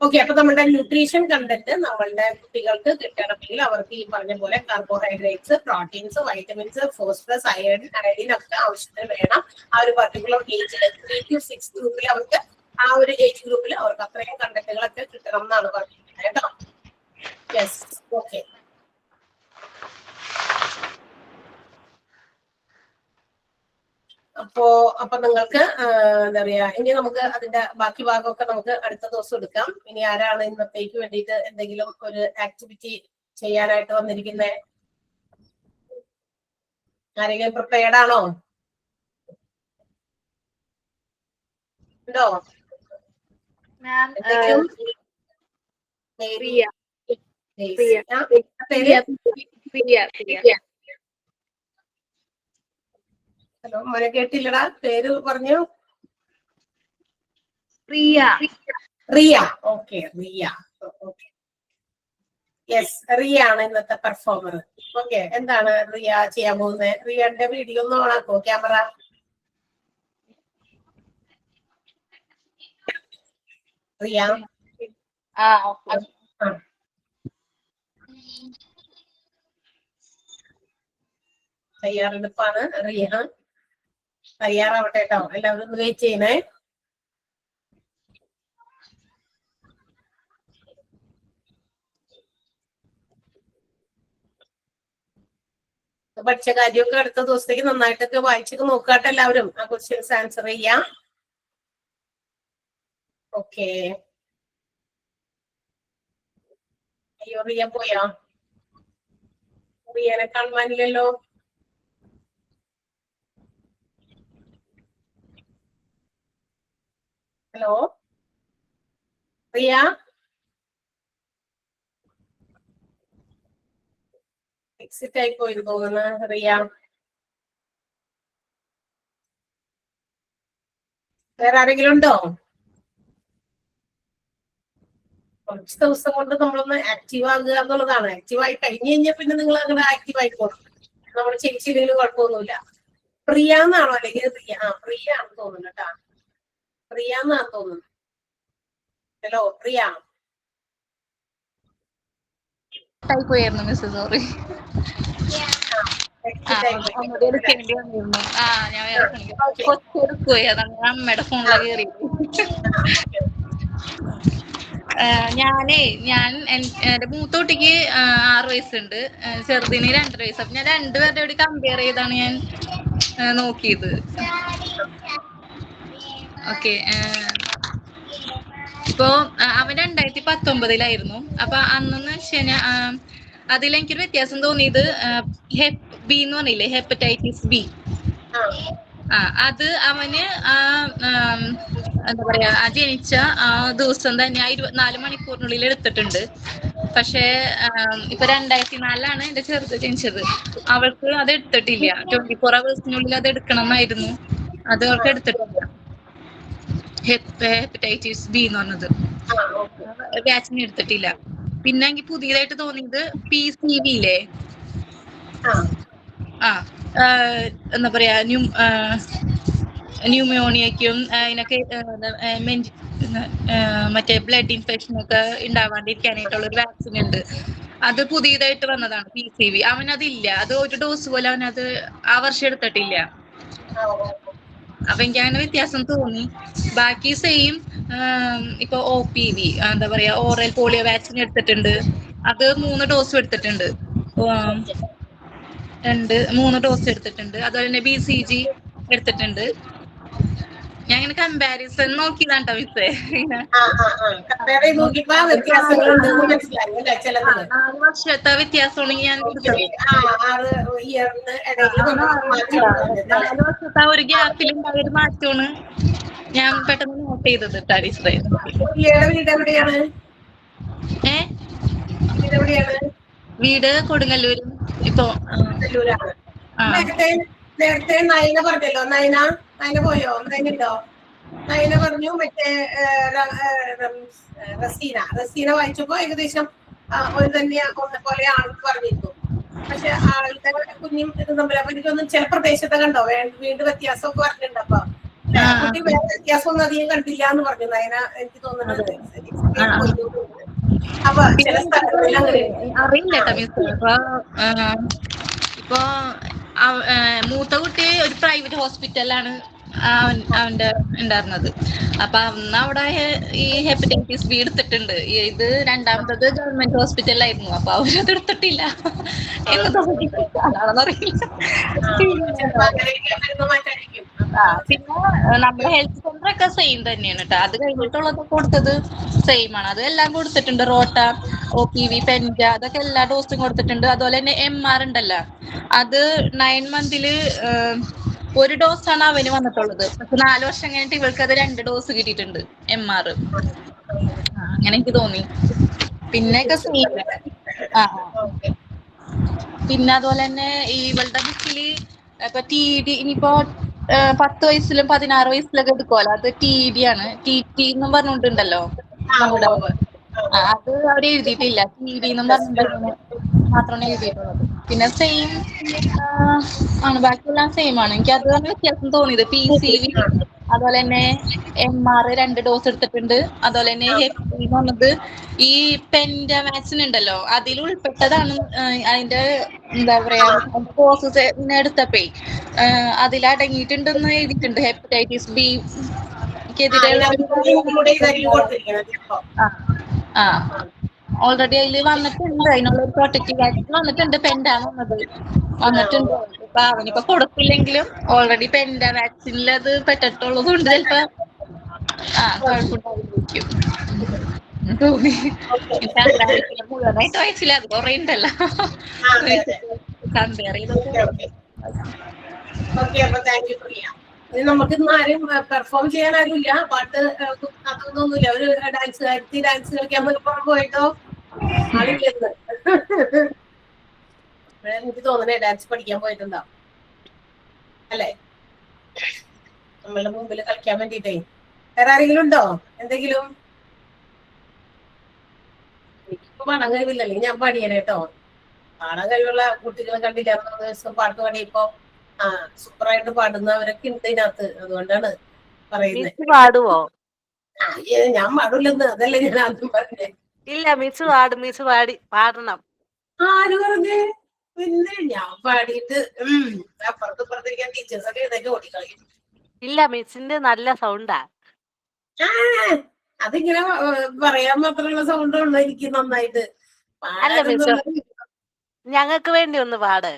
ഓക്കെ, അപ്പൊ നമ്മുടെ ന്യൂട്രീഷൻ കണ്ടന്റ് നമ്മളുടെ കുട്ടികൾക്ക് കിട്ടണമെങ്കിൽ അവർക്ക് ഈ പറഞ്ഞ പോലെ carbohydrates, proteins, vitamins, phosphorus, iodine ഒക്കെ ആവശ്യത്തിന് വേണം. ആ ഒരു പർട്ടിക്കുലർ ഏജിൽ 3 to 6 ഗ്രൂപ്പിൽ അവർക്ക് ആ ഒരു ഏജ് ഗ്രൂപ്പിൽ അവർക്ക് അത്രയും കണ്ടന്റുകളൊക്കെ കിട്ടണം എന്നാണ് പറഞ്ഞിരിക്കുന്നത് കേട്ടോ. Yes, okay. അപ്പൊ നിങ്ങൾക്ക് എന്താ പറയാ, ഇനി നമുക്ക് അതിന്റെ ബാക്കി ഭാഗമൊക്കെ നമുക്ക് അടുത്ത ദിവസം എടുക്കാം. ഇനി ആരാണ് ഇന്നത്തേക്ക് വേണ്ടിയിട്ട് എന്തെങ്കിലും ഒരു ആക്ടിവിറ്റി ചെയ്യാനായിട്ട് വന്നിരിക്കുന്നത്? ആരെങ്കിലും പ്രിപ്പയർഡ് ആണോ? ഉണ്ടോ? ഹലോ, മോനെ കേട്ടില്ലടാ, പേര് പറഞ്ഞു. Riya. Okay, Riya. Okay, yes, Riya ആണ് ഇന്നത്തെ പെർഫോമർ. ഓക്കെ, എന്താണ് റിയ ചെയ്യാൻ പോകുന്നത്? റിയന്റെ വീഡിയോ ഒന്ന് ഓണാക്കോ ക്യാമറ. റിയ തയ്യാറെടുപ്പാണ്. റിയ തയ്യാറാവട്ടെ കേട്ടോ, എല്ലാവരും ഒന്ന് വെയിറ്റ് ചെയ്യണേ. പഠിച്ച കാര്യമൊക്കെ അടുത്ത ദിവസത്തേക്ക് നന്നായിട്ടൊക്കെ വായിച്ചൊക്കെ നോക്കാട്ടെ എല്ലാവരും. ആ ക്വസ്റ്റ്യൻസ് ആൻസർ ചെയ്യാം. ഓക്കെ. അയ്യോ, റിയ പോയോ? റിയനെ കാണുവാനില്ലല്ലോ. ഹലോ റിയ? എക്സിറ്റ് ആയി പോയി തോന്നുന്നു റിയ. വേറെ ആരെങ്കിലും ഉണ്ടോ? കുറച്ച് ദിവസം കൊണ്ട് നമ്മളൊന്ന് ആക്റ്റീവ് ആകുക എന്നുള്ളതാണ്. ആക്റ്റീവ് ആയി കഴിഞ്ഞ് കഴിഞ്ഞാൽ പിന്നെ നിങ്ങൾ അങ്ങനെ ആക്റ്റീവ് ആയിക്കോളും. നമ്മൾ ചെയ്യിച്ചില്ലെങ്കിലും കുഴപ്പമൊന്നുമില്ല. പ്രിയ എന്നാണോ അല്ലെങ്കിൽ റിയ? ആ പ്രിയ ആണെന്ന് തോന്നുന്നു കേട്ടാ. പ്രിയ എന്നാണ് തോന്നുന്നു. ഹലോ പ്രിയ? പോയിരുന്നു മിസ്, സോറി. ഞാൻ കൊച്ചെടുക്കുപോയി, അതാണ് അമ്മയുടെ ഫോണിലേക്ക് കയറി. ഞാൻ എന്റെ മൂത്ത കുട്ടിക്ക് 6 വയസ്സുണ്ട്, ചെറുതിന് 2.5 വയസ്സ്. അപ്പൊ ഞാൻ രണ്ടുപേരുടെ കൂടി കമ്പയർ ചെയ്താണ് ഞാൻ നോക്കിയത്. ഓക്കെ. ഇപ്പോ അവൻ 2019 അപ്പൊ അന്നെന്ന് വെച്ചുകഴിഞ്ഞാൽ അതിലെനിക്കൊരു വ്യത്യാസം തോന്നിയത് ബി എന്ന് പറഞ്ഞില്ലേ, ഹെപ്പറ്റൈറ്റിസ് ബി. അത് അവന് എന്താ പറയാ, ആ ജനിച്ച ആ ദിവസം തന്നെ 24 മണിക്കൂറിനുള്ളിൽ എടുത്തിട്ടുണ്ട്. പക്ഷേ ഇപ്പൊ 2004 എന്റെ ചെറുത് ജനിച്ചത്. അവൾക്ക് അത് എടുത്തിട്ടില്ല. 24 hours അത് എടുക്കണം എന്നായിരുന്നു. അത് അവൾക്ക് എടുത്തിട്ടില്ല. ഹെപ്പറ്റൈറ്റിസ് ബി എന്ന് പറഞ്ഞത് വാക്സിൻ എടുത്തിട്ടില്ല. പിന്നെ എനിക്ക് പുതിയതായിട്ട് തോന്നിയത് PCV ഇല്ലേ, എന്താ പറയാ, ന്യൂമോണിയക്കും അതിനൊക്കെ മറ്റേ ബ്ലഡ് ഇൻഫെക്ഷൻ ഒക്കെ ഉണ്ടാവാണ്ടിരിക്കാനായിട്ടുള്ള ഒരു വാക്സിൻ ഉണ്ട്. അത് പുതിയതായിട്ട് വന്നതാണ് PCV. അവനതില്ല. അത് ഒരു ഡോസ് പോലെ അവനത് ആ വർഷം എടുത്തിട്ടില്ല. അപ്പൊ എനിക്ക് അങ്ങനെ വ്യത്യാസം തോന്നി. ബാക്കി സെയിം ഇപ്പൊ OPV എന്താ പറയാ, ഓറൽ പോളിയോ വാക്സിൻ എടുത്തിട്ടുണ്ട്. അത് 3 ഡോസും എടുത്തിട്ടുണ്ട്. 3 ഡോസ് എടുത്തിട്ടുണ്ട്. അതുപോലെ തന്നെ BCG എടുത്തിട്ടുണ്ട്. ഞാൻ ഇങ്ങനെ കമ്പാരിസൺ നോക്കിയതാട്ടോ മിസ്സേ. 4 വർഷത്തെ വ്യത്യാസമാണെങ്കിൽ ഞാൻ 4 വർഷത്തെ ഒരു ഗ്യാപ്പിൽ ഉണ്ടായ ഒരു മാറ്റമാണ് ഞാൻ പെട്ടെന്ന് നോട്ട് ചെയ്തത് ടീച്ചറെ. വീട് കൊടുങ്ങല്ലൂര്. ഇപ്പൊ നേരത്തെ നയന പറഞ്ഞല്ലോ, നയന പോയോ? നയനുണ്ടോ? നയന പറഞ്ഞു മറ്റേ റസീന വായിച്ചപ്പോ ഏകദേശം ഒരു തന്നെ ഒന്നെ പോലെയാണെന്ന് പറഞ്ഞിരുന്നു. പക്ഷെ ആളുടെ കുഞ്ഞും ഇത് തമ്മിൽ അപ്പൊ എനിക്കൊന്നും ചില പ്രദേശത്തെ കണ്ടോ വീണ്ടും വ്യത്യാസമൊക്കെ പറഞ്ഞിട്ടുണ്ട്. അപ്പൊ കുട്ടി വേറെ വ്യത്യാസമൊന്നും അധികം കണ്ടില്ല എന്ന് പറഞ്ഞു നയന. എനിക്ക് തോന്നുന്നത് അപ്പൊ ചില സ്ഥലങ്ങളിൽ അങ്ങനെ അറിയില്ല മിസ്. ഇപ്പൊ മൂത്ത കുട്ടി ഒരു പ്രൈവറ്റ് ഹോസ്പിറ്റലിലാണ് അവന്റെ ഉണ്ടായിരുന്നത്. അപ്പൊ അന്ന് അവിടെ ഈ ഹെപ്പറ്റൈറ്റിസ് ബി എടുത്തിട്ടുണ്ട്. ഇത് രണ്ടാമത്തത് ഗവൺമെന്റ് ഹോസ്പിറ്റലിലായിരുന്നു. അപ്പൊ അവരത് എടുത്തിട്ടില്ല എന്ന് തോന്നിയില്ല. പിന്നെ നമ്മുടെ ഹെൽത്ത് സെന്റർ ഒക്കെ സെയിം തന്നെയാണ് കേട്ടോ. അത് കഴിഞ്ഞിട്ടുള്ളത് കൊടുത്തത് സെയിം ആണ്. അത് എല്ലാം കൊടുത്തിട്ടുണ്ട്. റോട്ട, OPV, പെൻജ, അതൊക്കെ എല്ലാ ഡോസും കൊടുത്തിട്ടുണ്ട്. അതുപോലെ തന്നെ MR ഉണ്ടല്ലോ, അത് 9 മന്തില് 1 ഡോസാണ് അവന് വന്നിട്ടുള്ളത്. പക്ഷെ 4 വർഷം കഴിഞ്ഞിട്ട് ഇവൾക്ക് അത് 2 ഡോസ് കിട്ടിയിട്ടുണ്ട് MR. അങ്ങനെ എനിക്ക് തോന്നി. പിന്നെയൊക്കെ സെയിം. പിന്നെ അതുപോലെ തന്നെ ഇവളുടെ ബുക്കില് ഇപ്പൊ TD ഇനിയിപ്പോ 10 വയസ്സിലും 16 വയസ്സിലൊക്കെ എടുക്കുമല്ലോ, അത് TD ആണ്. TT എന്നും പറഞ്ഞുകൊണ്ടുണ്ടല്ലോ നമ്മുടെ. അത് അവര് എഴുതിയിട്ടില്ല. TD എന്നും പറഞ്ഞിട്ടുണ്ടെങ്കിൽ മാത്രമാണ് എഴുതിയിട്ടുള്ളത്. പിന്നെ സെയിം ആണ്, ബാക്കിയെല്ലാം സെയിം ആണ്. എനിക്ക് അത് വ്യത്യാസം തോന്നിയത് PCV അതുപോലെ തന്നെ MR 2 ഡോസ് എടുത്തിട്ടുണ്ട്. അതുപോലെ തന്നെ ഹെപ്പി എന്ന് പറഞ്ഞത് ഈ പെൻഡാവാക്സിൻ ഉണ്ടല്ലോ അതിൽ ഉൾപ്പെട്ടതാണ്. അതിന്റെ എന്താ പറയാ കോഴ്സസ് എടുത്തപ്പേ അതിലടങ്ങിയിട്ടുണ്ടെന്ന് എഴുതിയിട്ടുണ്ട്. ഹെപ്പറ്റൈറ്റിസ് ബി ക്കെതിരെയുള്ള ഓൾറെഡി അതിൽ വന്നിട്ടുണ്ട്. അതിനുള്ള ഒരു പ്രൊട്ടക്റ്റീവ് വാക്സിൻ വന്നിട്ടുണ്ട്. പെൻഡാന്ന് വന്നിട്ടുണ്ട്. അപ്പൊ അവനിപ്പോ കൊടുത്തില്ലെങ്കിലും ഓൾറെഡി പെൻഡാ വാക്സിനിൽ അത് പെട്ടിട്ടുള്ളത് കൊണ്ട് ചിലപ്പോ കുഴപ്പമുണ്ടായിരിക്കും തോന്നി. മുഴുവനായിട്ട് വായിച്ചില്ല, അത് കുറെ ഉണ്ടല്ലോ കമ്പയർ ചെയ്തൊക്കെ. ഓക്കെ, അപ്പൊ താങ്ക് യു പ്രിയ. ഇനി നമുക്ക് ഇന്ന് ആരും പെർഫോം ചെയ്യാൻ ആരുമില്ല, പാട്ട് അതൊന്നുമില്ല. ഒരു ഡാൻസ് കളിക്കാൻ പോയിട്ടോ ആളില്ലെന്ന് എനിക്ക് തോന്നണേ ഡാൻസ് പഠിക്കാൻ പോയിട്ടുണ്ടാവും അല്ലേ, നമ്മളുടെ മുമ്പിൽ കളിക്കാൻ വേണ്ടിട്ടേ. വേറെ ആരെങ്കിലും ഉണ്ടോ എന്തെങ്കിലും? എനിക്കിപ്പോ പാടാൻ കഴിവില്ല, അല്ലെങ്കിൽ ഞാൻ പാടിയേനെ കേട്ടോ. പാടാൻ കഴിവുള്ള കുട്ടികളെ കണ്ടില്ല. അന്ന് ദിവസം പാട്ട് പാടിയപ്പോ സൂപ്പറായിട്ട് പാടുന്നവരൊക്കെ ഉണ്ട് ഇതിനകത്ത്. അതുകൊണ്ടാണ് പറയുന്നത്. പാടുവോ? ഞാൻ പാടില്ലെന്ന്, അതല്ലേ ഞാൻ ആദ്യം പറഞ്ഞേ. ഇല്ല, മിസ് പാടണം. ആര് പറഞ്ഞേ? പിന്നെ ഞാൻ പാടിയിട്ട് അപ്പുറത്തിരിക്കാൻ ടീച്ചേഴ്സൊക്കെ ഇതൊക്കെ ഓടിക്കളയും. ഇല്ല, മിസ്സിന്റെ നല്ല സൗണ്ടാ. അതിങ്ങനെ പറയാൻ മാത്രമുള്ള സൗണ്ട് ഉള്ളു എനിക്ക് നന്നായിട്ട്. അല്ല മിസ്, ഞങ്ങൾക്ക് വേണ്ടി ഒന്ന് പാട്.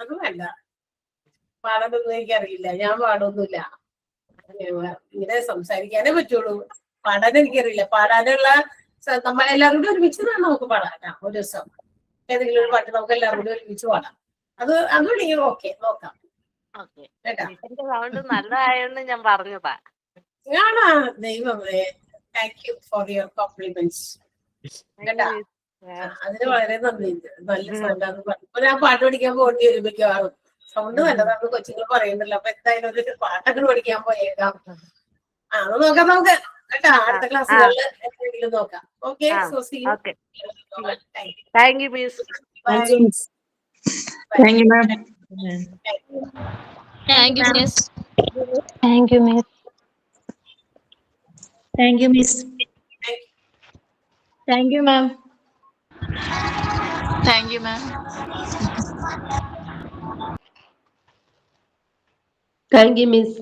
അത് വേണ്ട, പാടാനൊന്നും എനിക്കറിയില്ല. ഞാൻ പാടൊന്നുമില്ല. ഇങ്ങനെ സംസാരിക്കാനേ പറ്റുള്ളൂ, പാടാൻ എനിക്കറിയില്ല. പാടാനുള്ള നമ്മളെല്ലാവരും കൂടി ഒരുമിച്ച് നമുക്ക് പാടാം. ഒരു ദിവസം ഏതെങ്കിലും ഒരു പാട്ട് നമുക്ക് എല്ലാവരും കൂടി ഒരുമിച്ച് പാടാം. അതുകൊണ്ടെങ്കിൽ ഓക്കെ, നോക്കാം കേട്ടാ. സൗണ്ട് നല്ലതായോണ്ട് ഞാൻ പറഞ്ഞതാ. ആണാ, ദൈവമേ, thank you for your compliments കേട്ടാ. അതിന് വളരെ നന്ദിയുണ്ട്. നല്ല സൗണ്ടാന്ന് പറഞ്ഞു. ഞാൻ പാട്ട് പഠിക്കാൻ പോകേണ്ടി വരും മിക്കവാറും. സൗണ്ട് നല്ലതാണെന്ന് കൊച്ചുങ്ങൾ പറയുന്നുണ്ടല്ലോ. അപ്പൊ എന്തായാലും ഒരു പാട്ടൊക്കെ പഠിക്കാൻ പോയേക്കാം. അത് നോക്കാം നമുക്ക് കേട്ടാ. അടുത്ത ക്ലാസ്സുകളിൽ എന്തെങ്കിലും നോക്കാം. Okay, thank you miss. Thank you ma'am. Thank you, miss. Thank you, miss. Thank you, miss. Thank you, ma'am. Thank you ma'am. Thank you, miss.